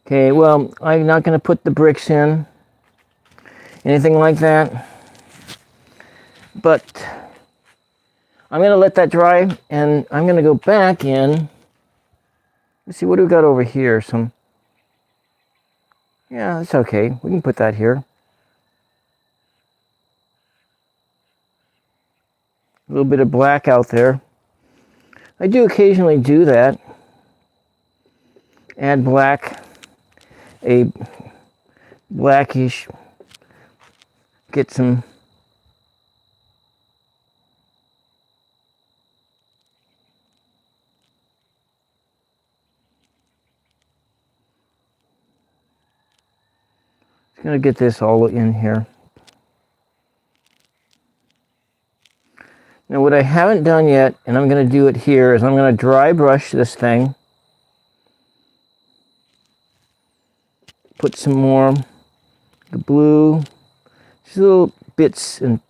Speaker 1: Okay, well, I'm not going to put the bricks in, anything like that, but I'm going to let that dry, and I'm going to go back in. Let's see, what do we got over here? Yeah, that's okay. We can put that here. A little bit of black out there. I do occasionally do that. Add black, a blackish, get some just going to get this all in here. Now what I haven't done yet, and I'm going to do it here, is I'm going to dry brush this thing. Put some more blue, just little bits and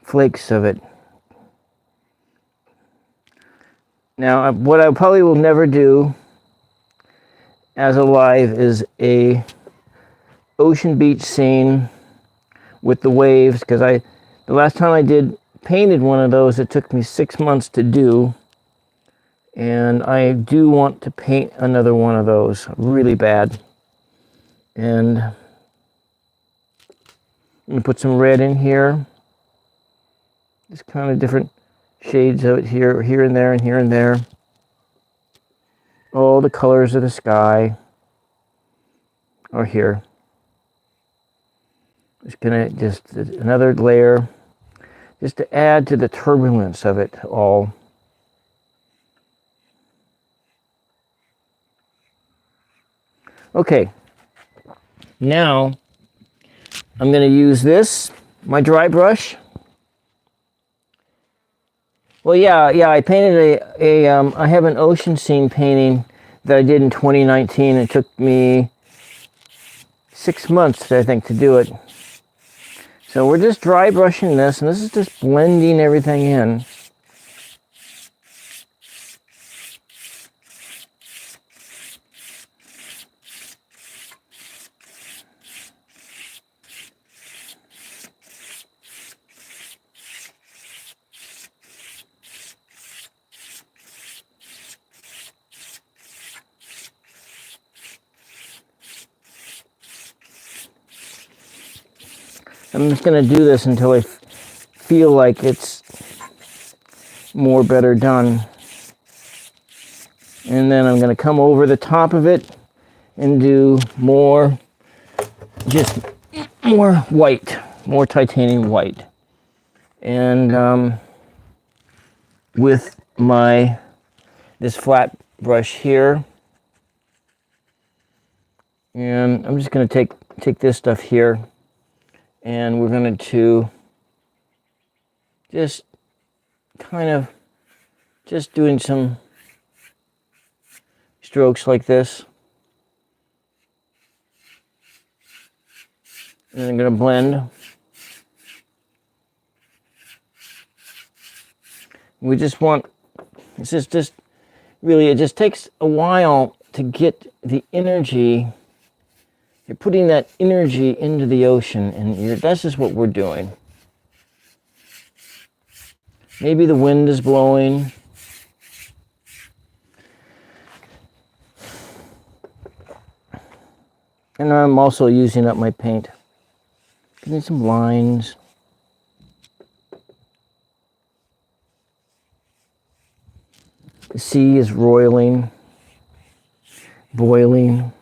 Speaker 1: flakes of it. Now what I probably will never do as a live is a ocean beach scene with the waves, because the last time I painted one of those, it took me 6 months to do, and I do want to paint another one of those really bad. And I'm going to put some red in here, just kind of different shades of it here and there and here and there. All the colors of the sky are here. Just another layer, just to add to the turbulence of it all. Okay, now I'm going to use my dry brush. Well, yeah, I painted I have an ocean scene painting that I did in 2019. It took me 6 months, I think, to do it. So we're just dry brushing this, and this is just blending everything in. I'm just going to do this until I feel like it's better done. And then I'm going to come over the top of it and do more white, more titanium white. And with this flat brush here, and I'm just going to take this stuff here, and we're going to just kind of just doing some strokes like this. And I'm going to blend. We just want, this is just really, it just takes a while to get the energy. You're putting that energy into the ocean, and that's just what we're doing. Maybe the wind is blowing. And I'm also using up my paint. Give me some lines. The sea is roiling, boiling.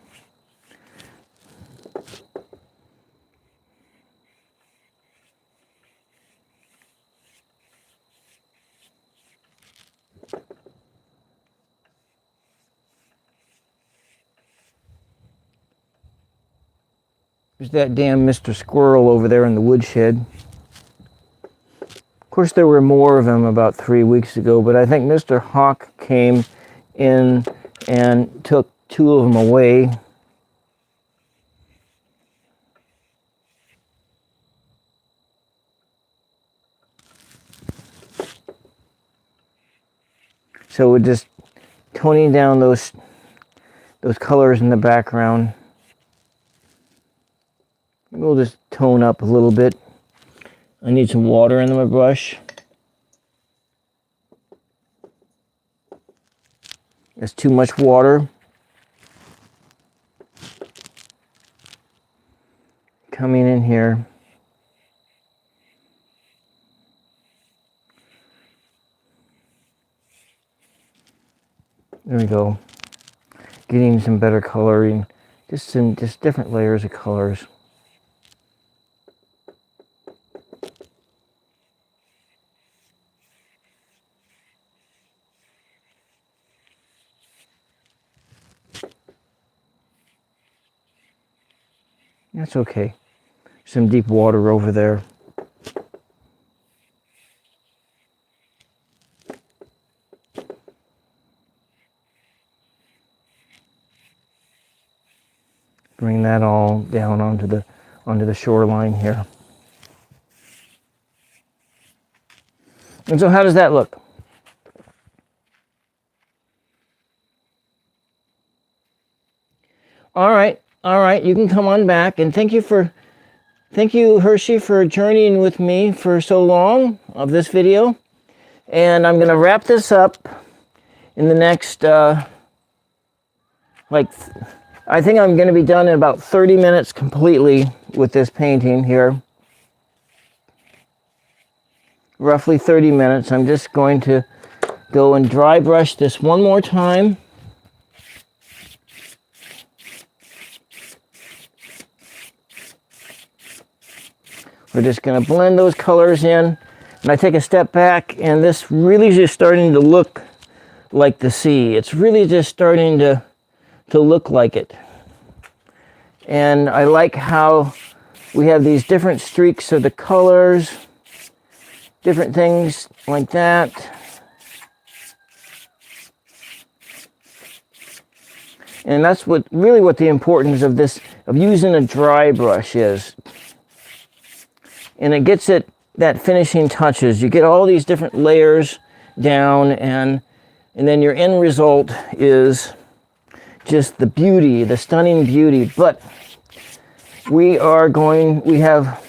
Speaker 1: There's that damn Mr. Squirrel over there in the woodshed. Of course, there were more of them about 3 weeks ago, but I think Mr. Hawk came in and took 2 of them away. So we're just toning down those colors in the background. We'll just tone up a little bit. I need some water in my brush. That's too much water. Coming in here. There we go. Getting some better coloring. Just different layers of colors. That's okay. Some deep water over there. Bring that all down onto the shoreline here. And so how does that look? All right, you can come on back, and thank you Hershey for journeying with me for so long of this video. And I'm gonna wrap this up in the next I think I'm gonna be done in about 30 minutes completely with this painting here. Roughly 30 minutes. I'm just going to go and dry brush this one more time. We're just going to blend those colors in, and I take a step back, and this really is just starting to look like the sea. It's really just starting to look like it. And I like how we have these different streaks of the colors, different things like that. And that's really what the importance of using a dry brush is. And it gets it that finishing touches. You get all these different layers down, and then your end result is just the beauty, the stunning beauty. But we have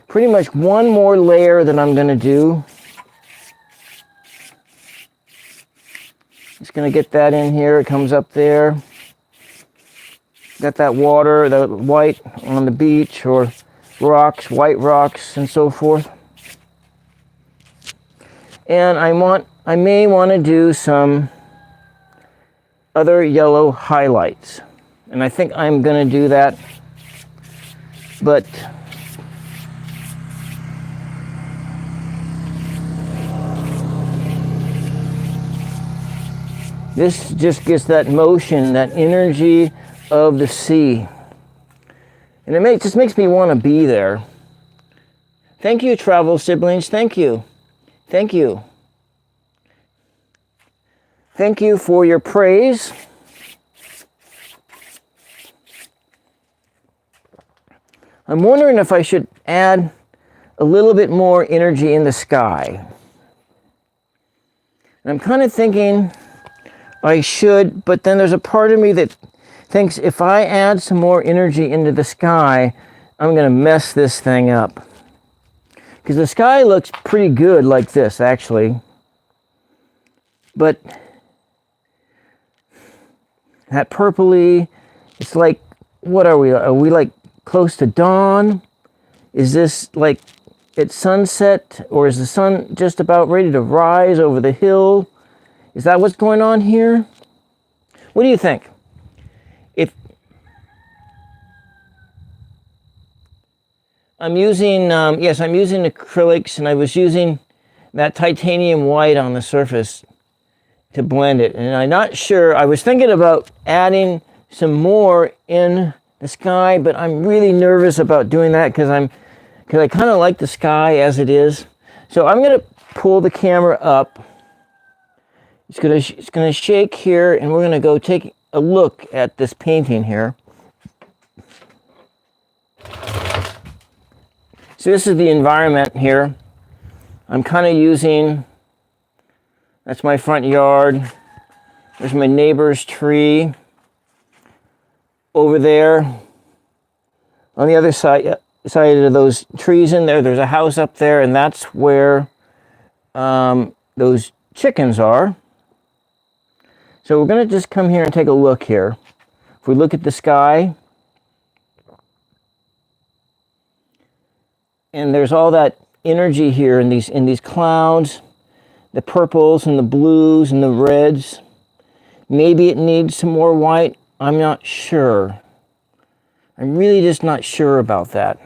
Speaker 1: pretty much one more layer that I'm going to do. Just going to get that in here. It comes up there. Got that water, the white on the beach, or rocks, white rocks, and so forth. And I may want to do some other yellow highlights. And I think I'm going to do that. But this just gets that motion, that energy of the sea. And it just makes me want to be there. Thank you, travel siblings. Thank you. Thank you. Thank you for your praise. I'm wondering if I should add a little bit more energy in the sky. And I'm kind of thinking I should, but then there's a part of me that thinks if I add some more energy into the sky, I'm going to mess this thing up. Because the sky looks pretty good like this, actually. But that purpley, it's like, what are we? Are we like close to dawn? Is this like at sunset? Or is the sun just about ready to rise over the hill? Is that what's going on here? What do you think? If I'm using, yes, I'm using acrylics, and I was using that titanium white on the surface to blend it. And I'm not sure, I was thinking about adding some more in the sky, but I'm really nervous about doing that because I kind of like the sky as it is. So I'm going to pull the camera up. It's gonna shake here, and we're gonna go take a look at this painting here. So this is the environment here. I'm kind of using, that's my front yard. There's my neighbor's tree over there. On the other side of those trees in there, there's a house up there, and that's where those chickens are. So we're going to just come here and take a look here. If we look at the sky, and there's all that energy here in these clouds, the purples and the blues and the reds. Maybe it needs some more white. I'm not sure. I'm really just not sure about that.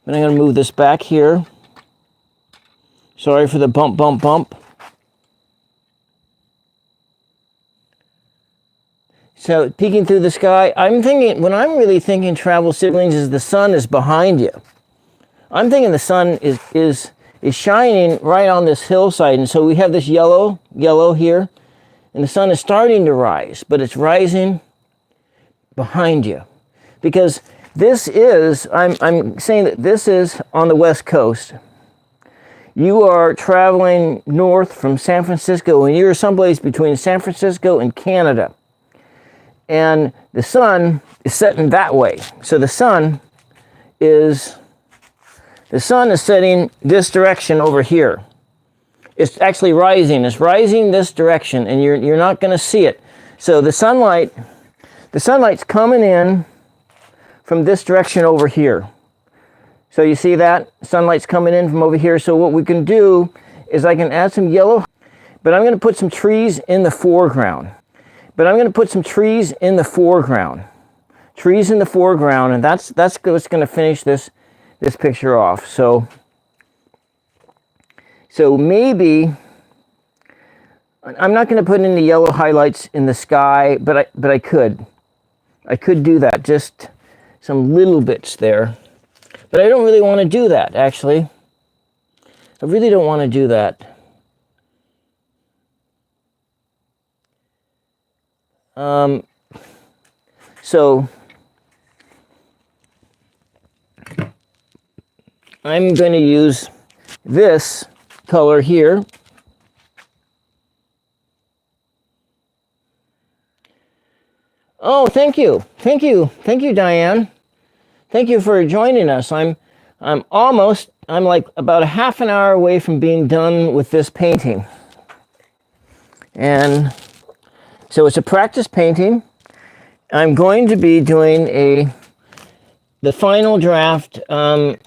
Speaker 1: But I'm going to move this back here. Sorry for the bump, bump, bump. So peeking through the sky, I'm thinking, when I'm really thinking travel siblings, is the sun is behind you. I'm thinking the sun is shining right on this hillside, and so we have this yellow here, and the sun is starting to rise, but it's rising behind you. Because this is, I'm saying that this is on the West Coast. You are traveling north from San Francisco, and you're someplace between San Francisco and Canada. And the sun is setting that way. So the sun is setting this direction over here. It's actually rising. It's rising this direction, and you're not going to see it. So the sunlight's coming in from this direction over here. So you see that? Sunlight's coming in from over here. So what we can do is I can add some yellow, but I'm going to put some trees in the foreground. Trees in the foreground, and that's what's going to finish this picture off. So maybe I'm not going to put any yellow highlights in the sky, but I could do that, just some little bits there. But I don't really want to do that, actually. I really don't want to do that. So I'm going to use this color here. Oh, thank you, Diane. Thank you for joining us. I'm like about a half an hour away from being done with this painting. And so it's a practice painting. I'm going to be doing the final draft. I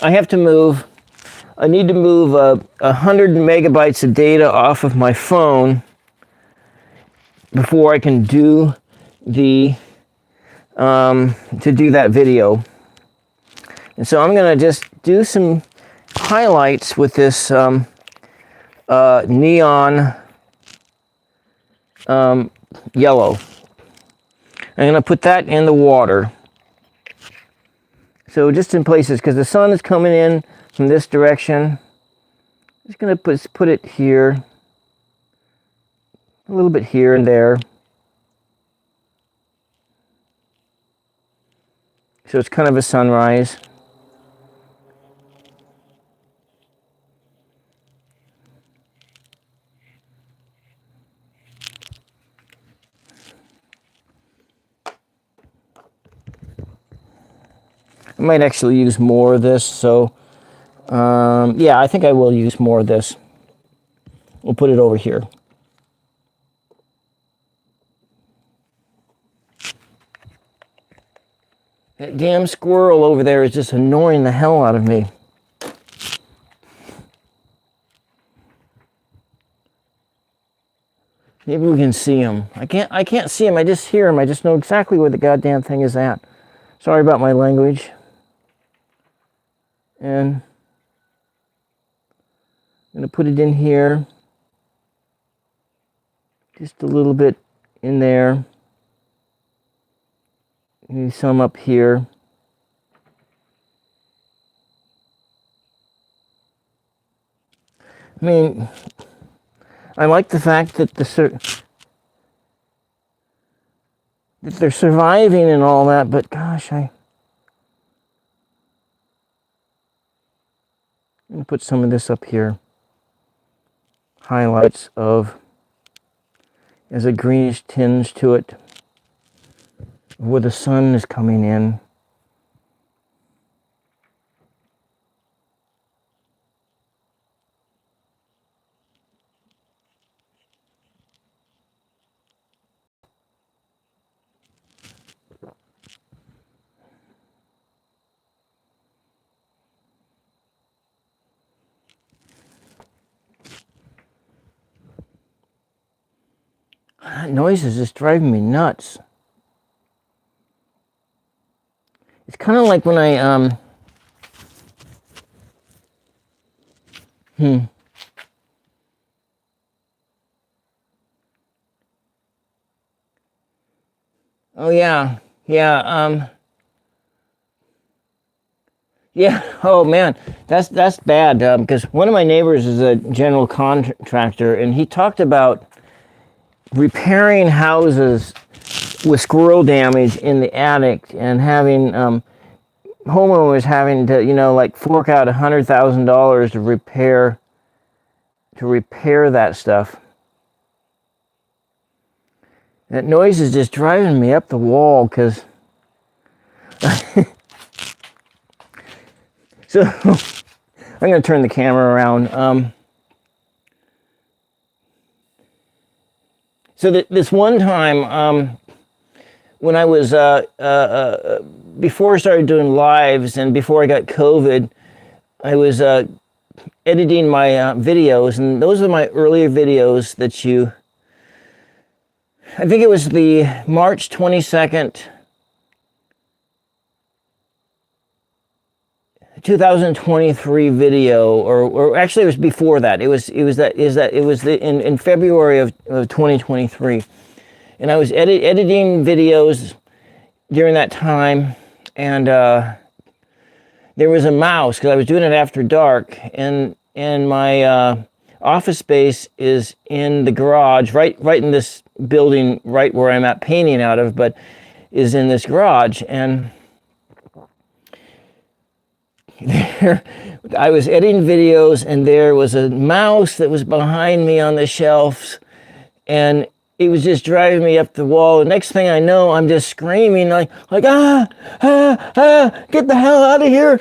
Speaker 1: need to move 100 megabytes of data off of my phone before I can do to do that video. And so I'm going to just do some highlights with this neon yellow. I'm going to put that in the water. So just in places, because the sun is coming in from this direction. I'm just going to put it here. A little bit here and there. So it's kind of a sunrise. I might actually use more of this, so yeah, I think I will use more of this. We'll put it over here. That damn squirrel over there is just annoying the hell out of me. Maybe we can see him. I can't see him, I just hear him. I just know exactly where the goddamn thing is at. Sorry about my language. And I'm going to put it in here. Just a little bit in there. Maybe some up here. I mean, I like the fact that that they're surviving and all that, but gosh, I'm gonna put some of this up here. Highlights of, as a greenish tinge to it, where the sun is coming in. That noise is just driving me nuts. It's kind of like when I Oh yeah, yeah, yeah. Oh man, that's bad because one of my neighbors is a general contractor, and he talked about repairing houses with squirrel damage in the attic and having homeowners having to, like fork out $100,000 to repair that stuff. That noise is just driving me up the wall because. So I'm going to turn the camera around. So this one time when I was before I started doing lives and before I got COVID, I was editing my videos, and those are my earlier videos that I think it was the March 22nd, 2023 video, or actually it was before that. It was in February of 2023, and I was editing videos during that time, and there was a mouse because I was doing it after dark, and my office space is in the garage, right in this building, right where I'm at painting out of, but is in this garage. And there, I was editing videos, and there was a mouse that was behind me on the shelves, and it was just driving me up the wall. The next thing I know, I'm just screaming like get the hell out of here,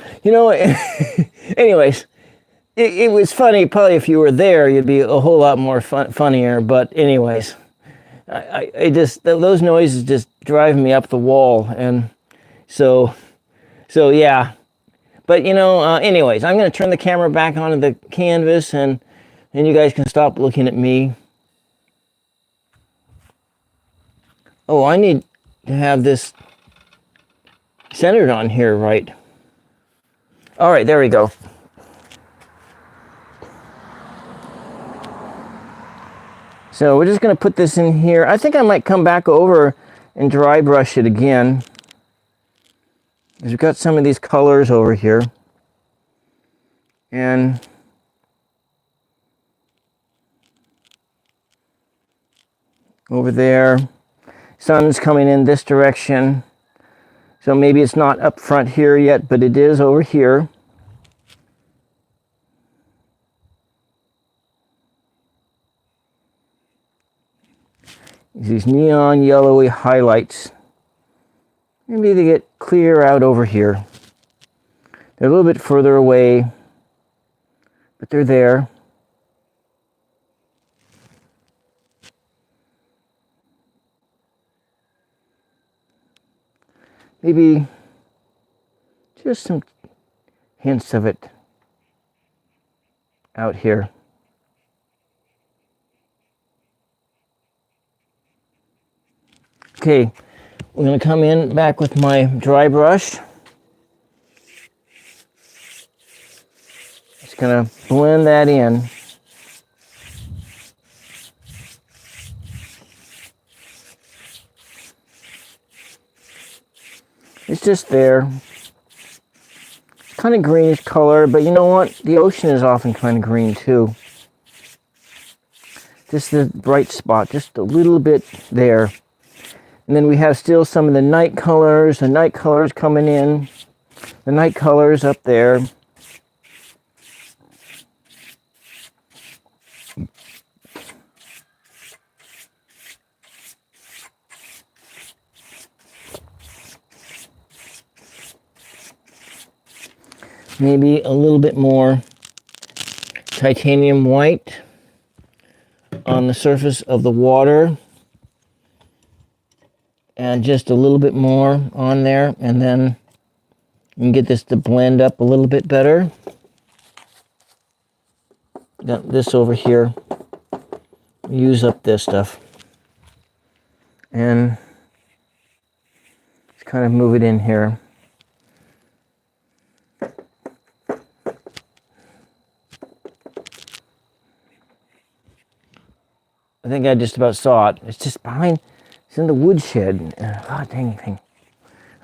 Speaker 1: Anyways, it was funny. Probably if you were there, you'd be a whole lot more funnier. But anyways, I just, those noises just drive me up the wall, and so yeah. But anyways, I'm going to turn the camera back onto the canvas, and you guys can stop looking at me. Oh, I need to have this centered on here, right? All right, there we go. So we're just going to put this in here. I think I might come back over and dry brush it again, because we've got some of these colors over here. And over there, sun's coming in this direction. So maybe it's not up front here yet, but it is over here. These neon yellowy highlights. Maybe they get clear out over here. They're a little bit further away, but they're there. Maybe just some hints of it out here. Okay, we're going to come in back with my dry brush. Just going to blend that in. It's just there. Kind of greenish color, but you know what? The ocean is often kind of green too. Just the bright spot, just a little bit there. And then we have still some of the night colors coming in. The night colors up there. Maybe a little bit more titanium white on the surface of the water. And just a little bit more on there. And then you can get this to blend up a little bit better. Got this over here. Use up this stuff. And just kind of move it in here. I think I just about saw it. It's just behind, it's in the woodshed. God dang thing.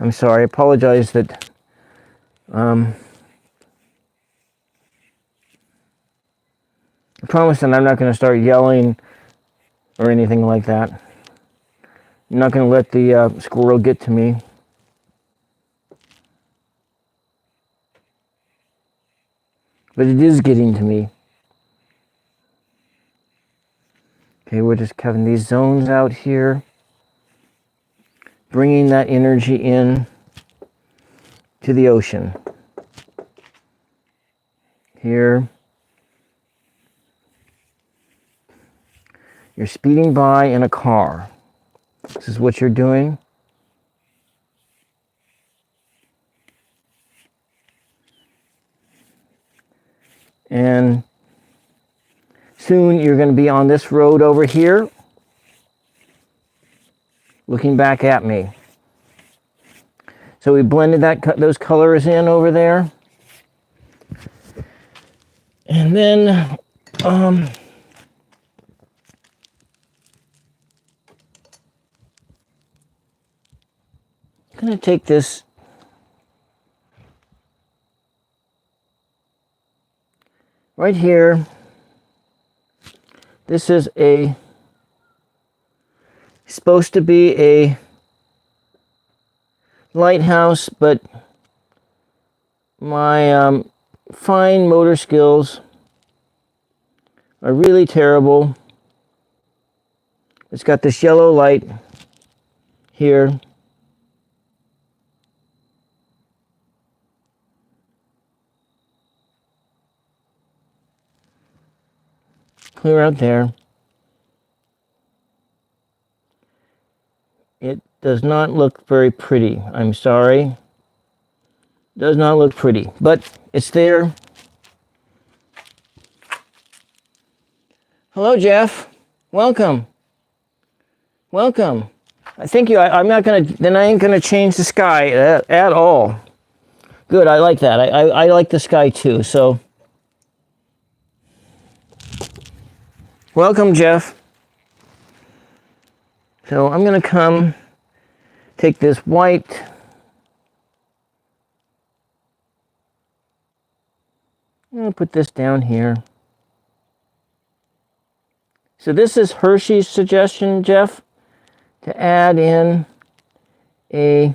Speaker 1: I'm sorry, I apologize that, I promise that I'm not going to start yelling or anything like that. I'm not going to let the squirrel get to me. But it is getting to me. Okay, we're just cutting these zones out here. Bringing that energy in to the ocean. Here. You're speeding by in a car. This is what you're doing. And soon you're going to be on this road over here, looking back at me. So we blended those colors in over there. And then I'm going to take this right here. This is supposed to be a lighthouse, but my fine motor skills are really terrible. It's got this yellow light here. Clear out there. It does not look very pretty. I'm sorry. Does not look pretty, but it's there. Hello, Jeff. Welcome. Welcome. I think I'm not gonna. Then I ain't gonna change the sky at all. Good. I like that. I like the sky too. So, welcome, Jeff. So I'm gonna come take this white. I'm gonna put this down here. So this is Hershey's suggestion, Jeff, to add in a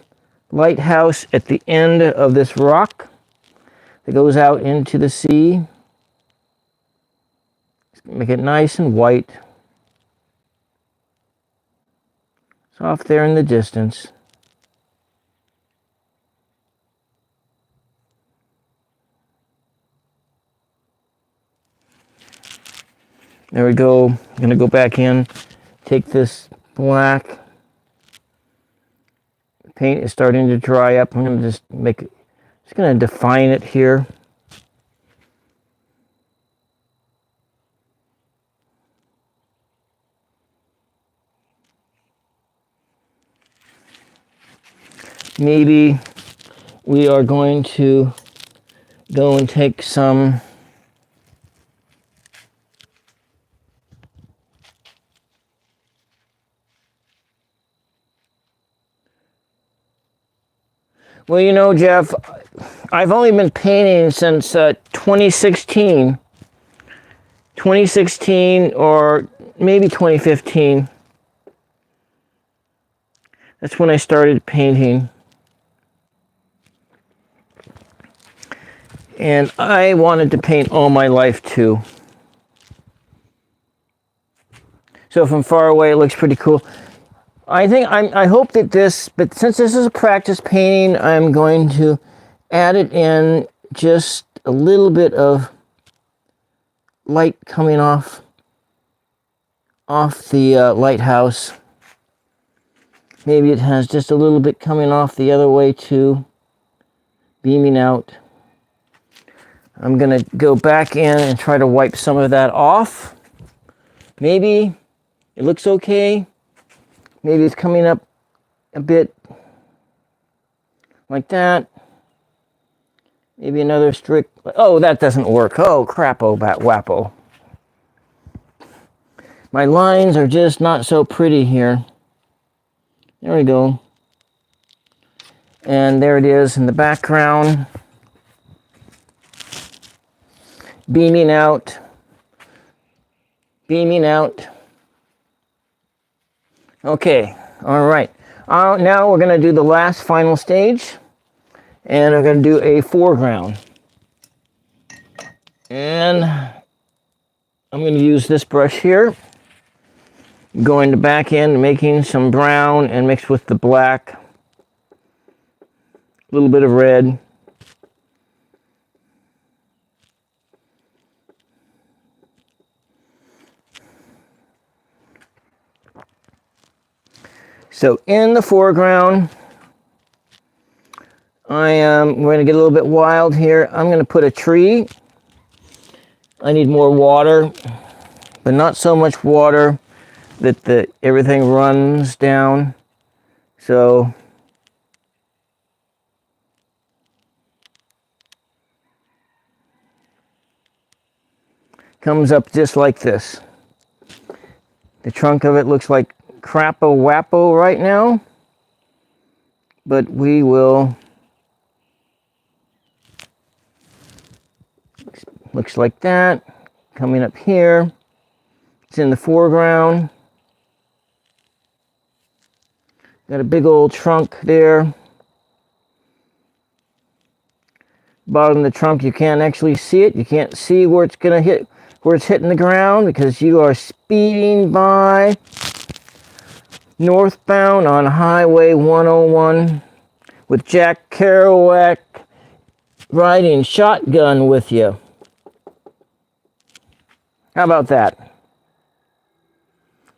Speaker 1: lighthouse at the end of this rock that goes out into the sea. Make it nice and white. It's off there in the distance. There we go. I'm going to go back in, take this black. The paint is starting to dry up. I'm going to just going to define it here. Maybe we are going to go and take some Well, you know, Jeff, I've only been painting since 2016. 2016 or maybe 2015. That's when I started painting. And I wanted to paint all my life too. So from far away, it looks pretty cool. I hope that but since this is a practice painting, I'm going to add it in just a little bit of light coming off the lighthouse. Maybe it has just a little bit coming off the other way too, beaming out. I'm gonna go back in and try to wipe some of that off. Maybe it looks okay. Maybe it's coming up a bit like that. Maybe another streak. Oh, that doesn't work. Oh, crapo, wappo. My lines are just not so pretty here. There we go. And there it is in the background. Beaming out. Beaming out. Okay, all right. Now we're going to do the last final stage. And we're going to do a foreground. And I'm going to use this brush here. Going to back in, making some brown and mixed with the black. A little bit of red. So in the foreground, I am going to get a little bit wild here. I'm going to put a tree. I need more water, but not so much water that everything runs down. So comes up just like this. The trunk of it looks like crapo wappo right now, but we will, looks like that, coming up here. It's in the foreground. Got a big old trunk there. Bottom of the trunk, you can't actually see it. You can't see where it's gonna hit, where it's hitting the ground because you are speeding by northbound on Highway 101 with Jack Kerouac riding shotgun with you. How about that?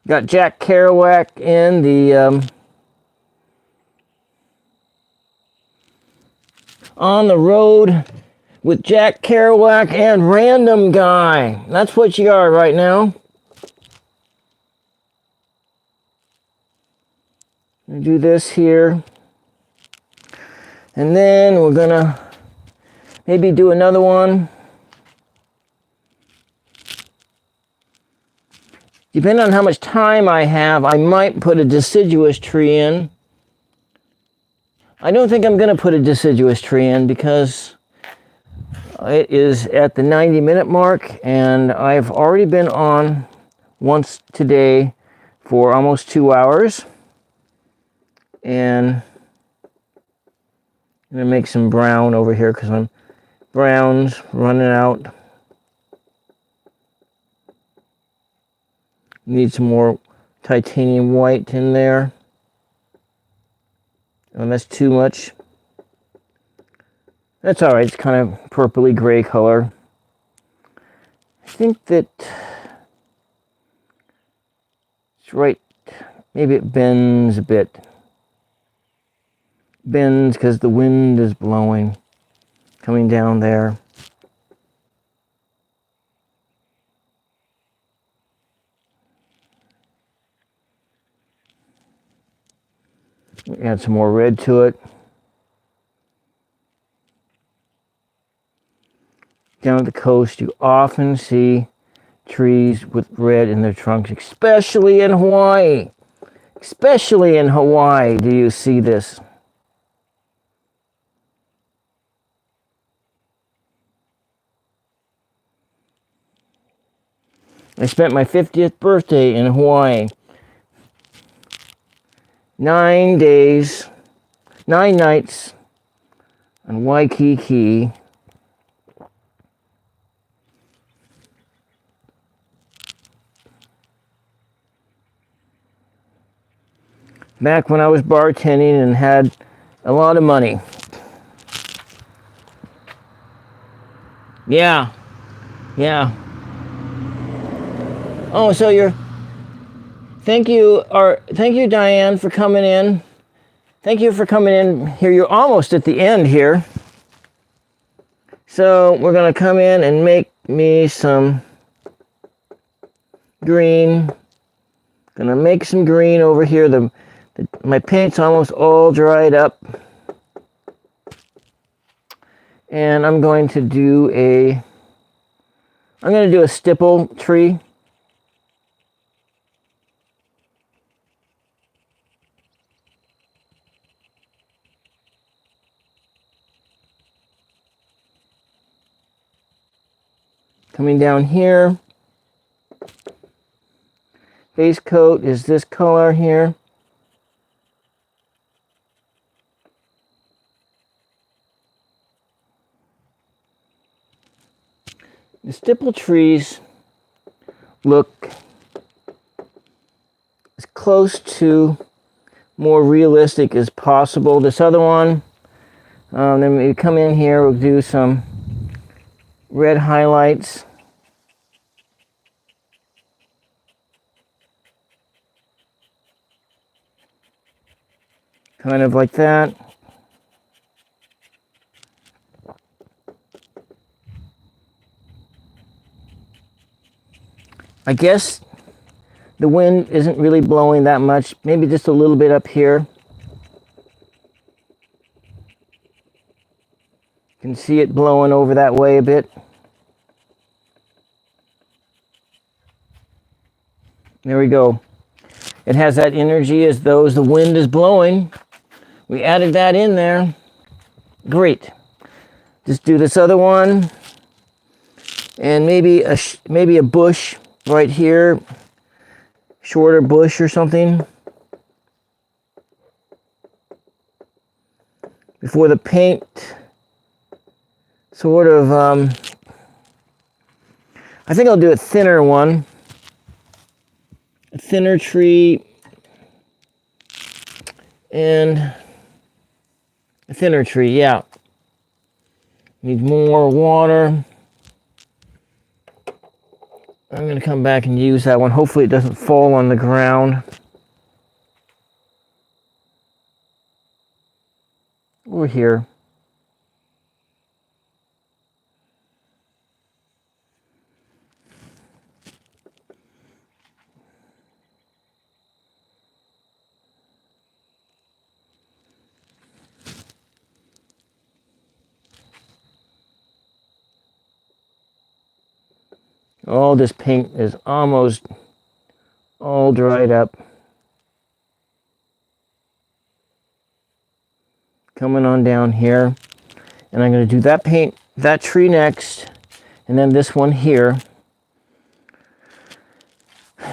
Speaker 1: Got Jack Kerouac in the on the road with Jack Kerouac and Random Guy. That's what you are right now. Do this here. And then we're gonna maybe do another one. Depending on how much time I have, I might put a deciduous tree in. I don't think I'm gonna put a deciduous tree in because it is at the 90-minute mark and I've already been on once today for almost 2 hours. And I'm gonna make some brown over here because I'm brown's running out. Need some more titanium white in there. Oh, that's too much. That's all right. It's kind of purpley gray color. I think that it's right. Maybe it bends a bit. Bends because the wind is blowing, coming down there. Add some more red to it. Down at the coast, you often see trees with red in their trunks, especially in Hawaii. Especially in Hawaii do you see this. I spent my 50th birthday in Hawaii. 9 days, 9 nights on Waikiki. Back when I was bartending and had a lot of money. Yeah. Oh, so thank you, Diane, for coming in. Thank you for coming in here. You're almost at the end here. So we're gonna come in and make me some green. Gonna make some green over here. My paint's almost all dried up. And I'm going to do a stipple tree. Coming down here. Base coat is this color here. The stipple trees look as close to more realistic as possible. This other one, then we come in here, we'll do some red highlights. Kind of like that. I guess the wind isn't really blowing that much, maybe just a little bit up here. You can see it blowing over that way a bit. There we go. It has that energy as though the wind is blowing. We added that in there. Great. Just do this other one. And maybe a bush right here. Shorter bush or something. Before the paint sort of, I think I'll do a thinner one. A thinner tree and a thinner tree, yeah. Needs more water. I'm going to come back and use that one. Hopefully it doesn't fall on the ground. Over here. All this paint is almost all dried up. Coming on down here. And I'm going to do that tree next. And then this one here.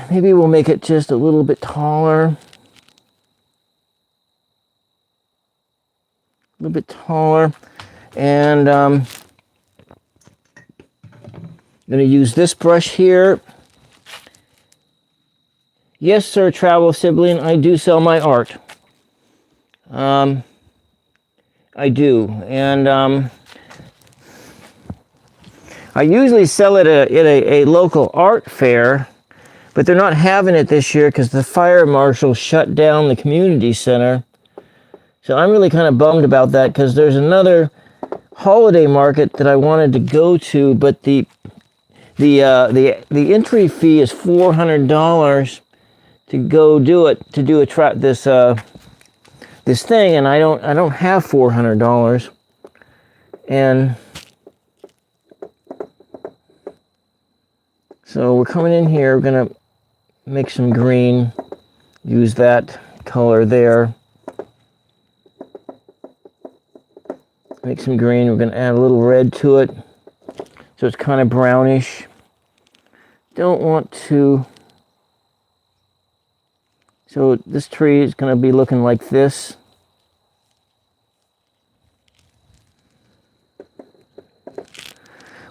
Speaker 1: Maybe we'll make it just a little bit taller. A little bit taller. And I'm going to use this brush here. Yes, sir, travel sibling, I do sell my art. I do. And I usually sell it at a local art fair, but they're not having it this year because the fire marshal shut down the community center. So I'm really kind of bummed about that because there's another holiday market that I wanted to go to, but the entry fee is $400 to go do it, to do this thing, and I don't have $400. And so we're coming in here, we're gonna make some green, use that color there. Make some green, we're gonna add a little red to it, so it's kind of brownish. don't want to. So this tree is going to be looking like this.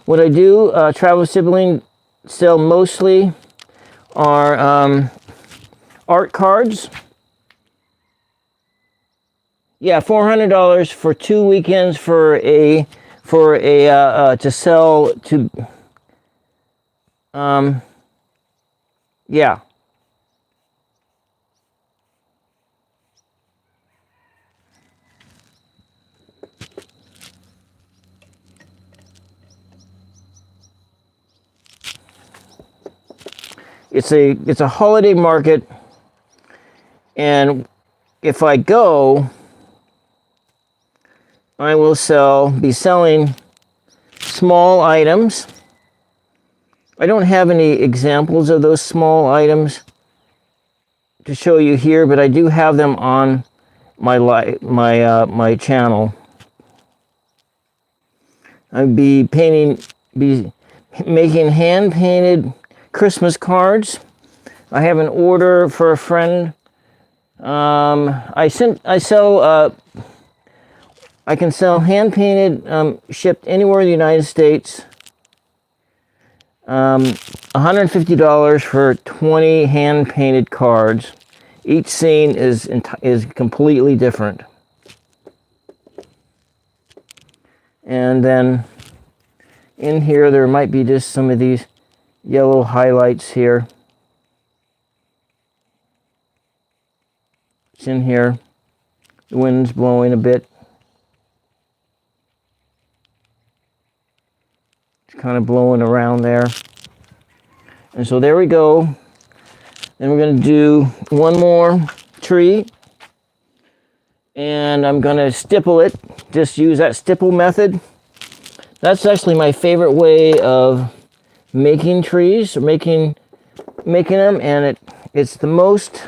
Speaker 1: What I do, travel sibling, sell mostly are art cards. Yeah, $400 for 2 weekends to sell to. Yeah. It's a holiday market, and if I go, I will be selling small items. I don't have any examples of those small items to show you here, but I do have them on my channel. I'd be making hand-painted Christmas cards. I have an order for a friend. I can sell hand-painted, shipped anywhere in the United States. $150 for 20 hand-painted cards. Each scene is completely different. And then in here, there might be just some of these yellow highlights here. It's in here. The wind's blowing a bit. It's kind of blowing around there. And so there we go. Then we're going to do one more tree. And I'm going to stipple it. Just use that stipple method. That's actually my favorite way of making trees, or making them, and it's the most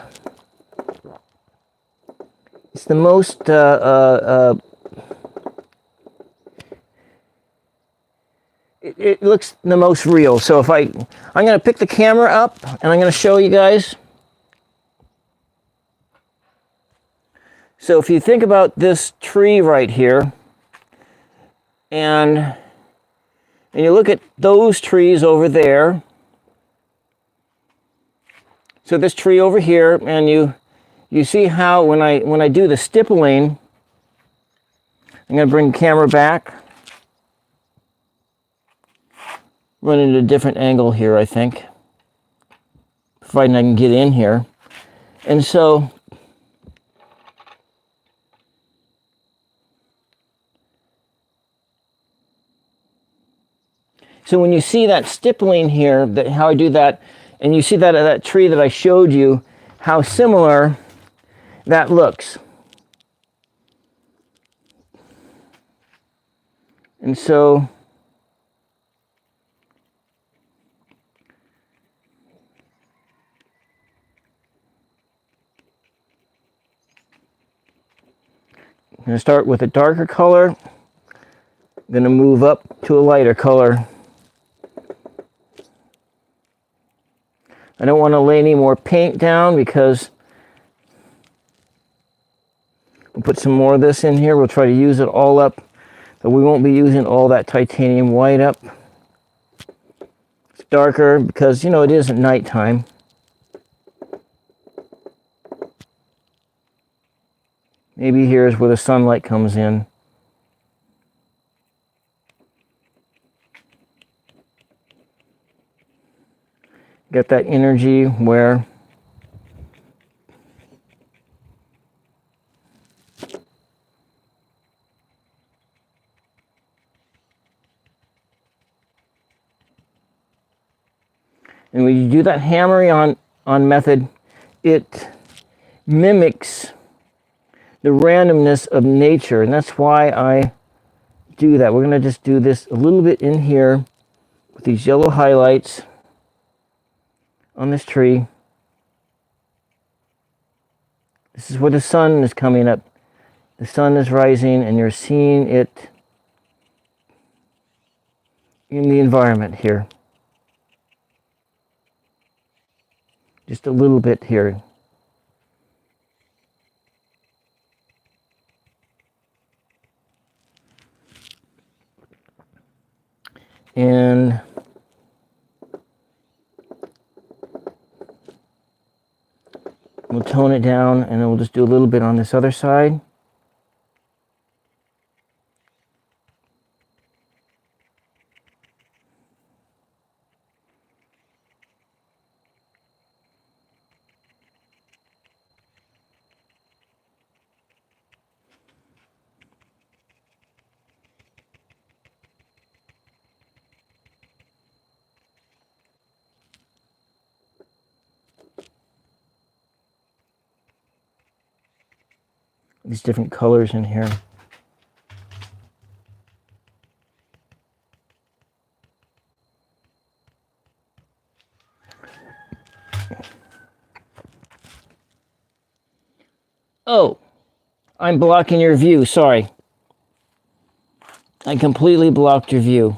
Speaker 1: it looks the most real. So if I'm going to pick the camera up and I'm going to show you guys. So if you think about this tree right here, and you look at those trees over there. So this tree over here, and you see how when I do the stippling, I'm going to bring the camera back. Run at a different angle here, I think. Providing I can get in here. And so when you see that stippling here, how I do that, and you see that tree that I showed you, how similar that looks. And so I'm going to start with a darker color. I'm going to move up to a lighter color. I don't want to lay any more paint down because we'll put some more of this in here. We'll try to use it all up, but we won't be using all that titanium white up. It's darker because, it isn't nighttime. Maybe here's where the sunlight comes in. Get that energy where and when you do that hammering on method, it mimics the randomness of nature, and that's why I do that. We're going to just do this a little bit in here with these yellow highlights on this tree. This is where the sun is coming up. The sun is rising, and you're seeing it in the environment here. Just a little bit here. And we'll tone it down, and then we'll just do a little bit on this other side. These different colors in here. Oh, I'm blocking your view. Sorry. I completely blocked your view.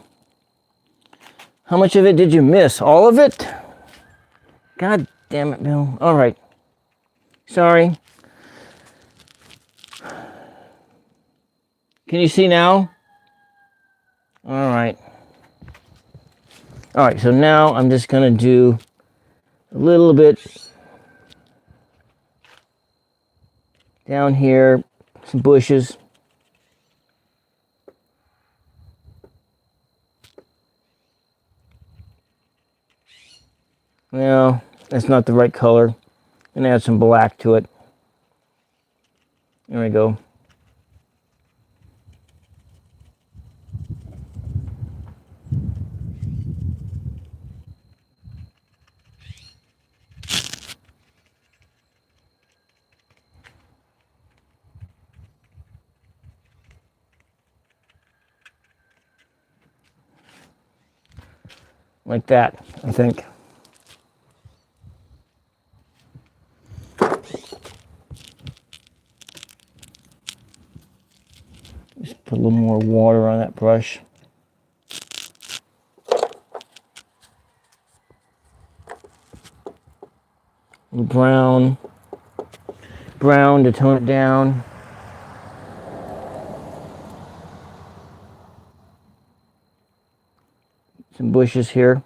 Speaker 1: How much of it did you miss? All of it? God damn it, Bill. All right. Sorry. Can you see now? All right. All right, so now I'm just going to do a little bit down here, some bushes. No, that's not the right color. I'm going to add some black to it. There we go. Like that, I think. Just put a little more water on that brush. A little brown to tone it down. Some bushes here.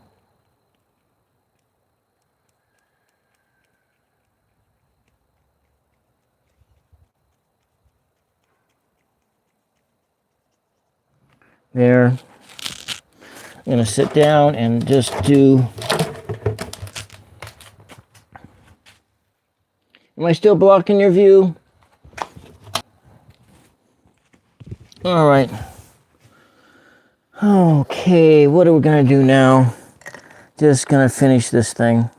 Speaker 1: There. I'm going to sit down and just do... Am I still blocking your view? All right. Okay, what are we going to do now? Just going to finish this thing.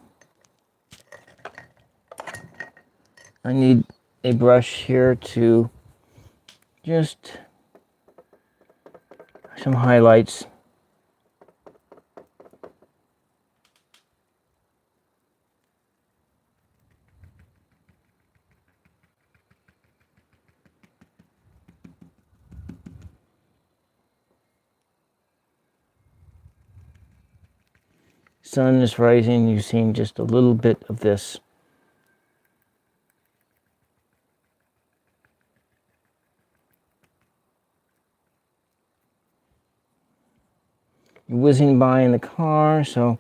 Speaker 1: I need a brush here to just some highlights. Sun is rising, you've seen just a little bit of this. You're whizzing by in the car, so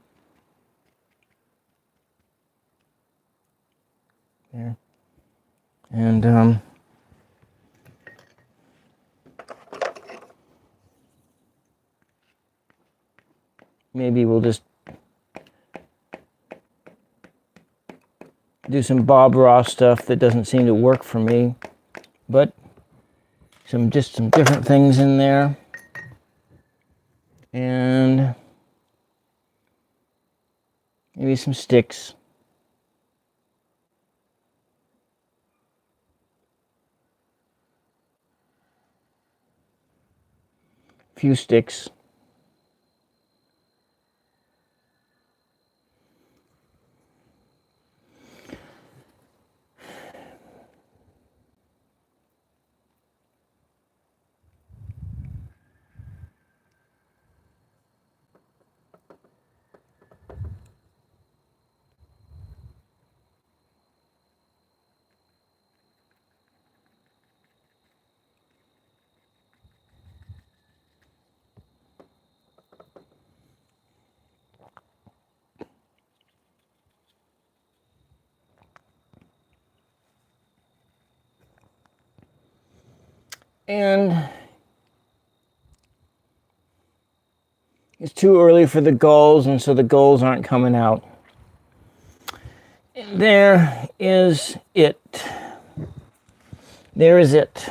Speaker 1: there. And maybe we'll just do some Bob Ross stuff that doesn't seem to work for me, but just some different things in there. And maybe some sticks. A few sticks. And it's too early for the gulls, and so the gulls aren't coming out. And there is it. There is it.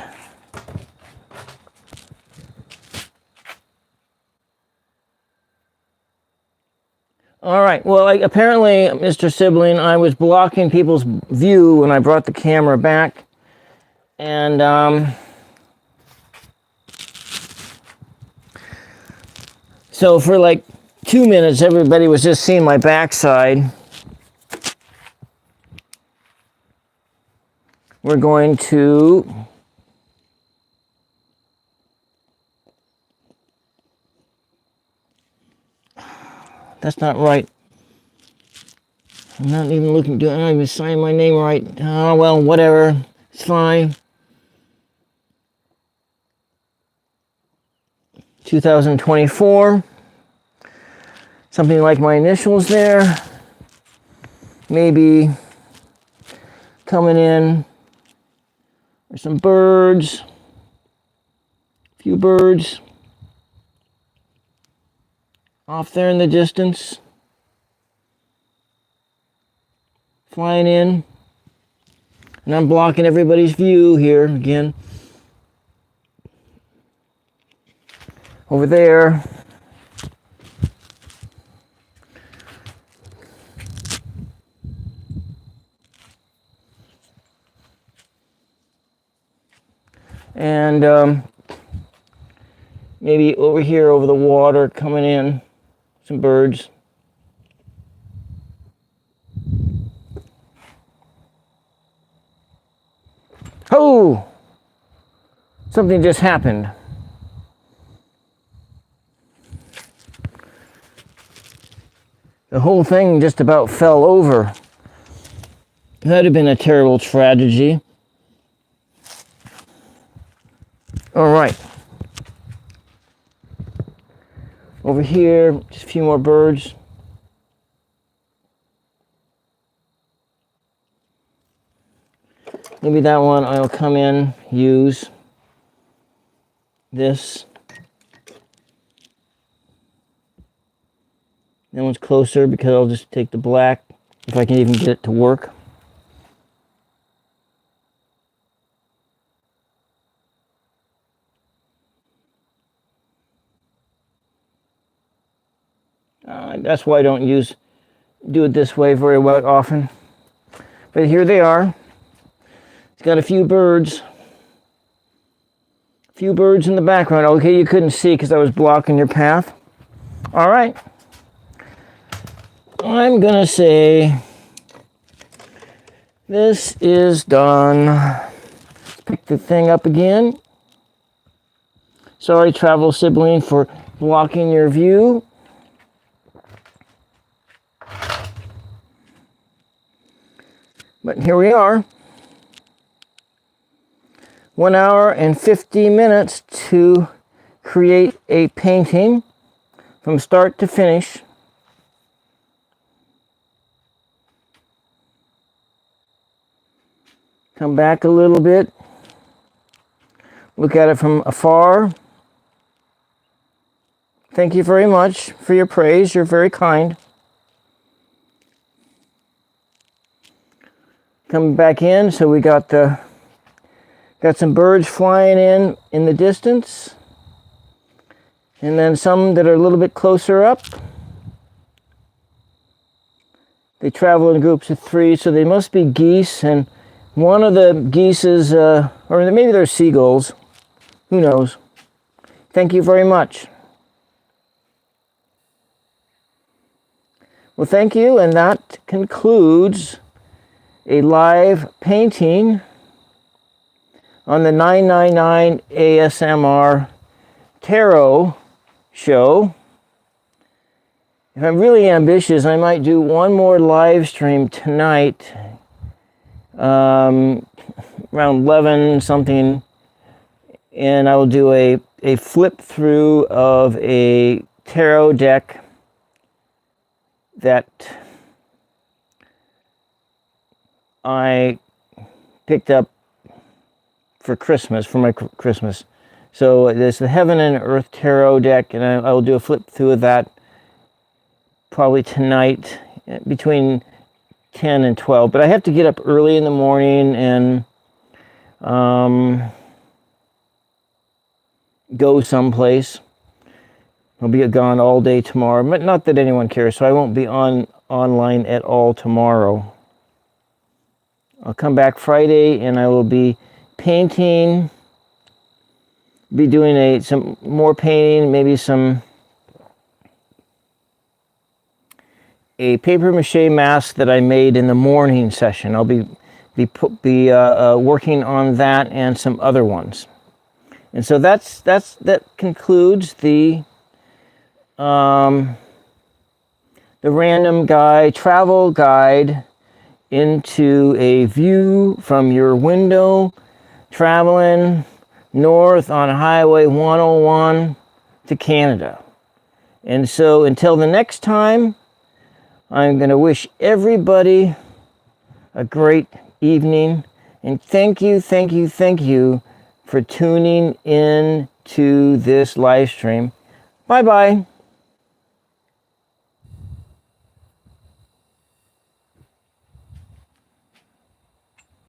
Speaker 1: All right, well, apparently, Mr. Sibling, I was blocking people's view when I brought the camera back. And, so for like 2 minutes, everybody was just seeing my backside. We're going to that's not right. I'm not even looking, I'm not even signing my name right. Oh, well, whatever. It's fine. 2024. Something like my initials there. Maybe coming in. There's some birds. A few birds. Off there in the distance. Flying in. And I'm blocking everybody's view here again. Over there. And maybe over here over the water coming in. Some birds. Oh! Something just happened. The whole thing just about fell over. That'd have been a terrible tragedy. All right. Over here, just a few more birds. Maybe that one I'll come in, use this. That one's closer because I'll just take the black if I can even get it to work. That's why I don't do it this way very well often. But here they are. It's got a few birds. A few birds in the background. Okay, you couldn't see because I was blocking your path. All right. I'm gonna say this is done. Let's pick the thing up again. Sorry, travel sibling, for blocking your view. But here we are. 1 hour and 50 minutes to create a painting from start to finish. Come back a little bit. Look at it from afar. Thank you very much for your praise. You're very kind. Come back in. So we got some birds flying in the distance. And then some that are a little bit closer up. They travel in groups of 3, so they must be geese, and one of the geese is, or maybe they're seagulls. Who knows? Thank you very much. Well, thank you, and that concludes a live painting on the 999 ASMR Tarot show. If I'm really ambitious, I might do one more live stream tonight, around 11 something, and I will do a flip through of a tarot deck that I picked up for Christmas, for my Christmas. So there's the Heaven and Earth Tarot deck, and I will do a flip through of that probably tonight between 10 and 12. But I have to get up early in the morning and go someplace. I'll be gone all day tomorrow, but not that anyone cares, so I won't be online at all tomorrow. I'll come back Friday and I will be painting, be doing some more painting, maybe a paper mache mask that I made in the morning session. I'll be working on that and some other ones. And so that concludes the random guide, travel guide into a view from your window, traveling north on Highway 101 to Canada. And so until the next time, I'm going to wish everybody a great evening, and thank you for tuning in to this live stream. Bye-bye.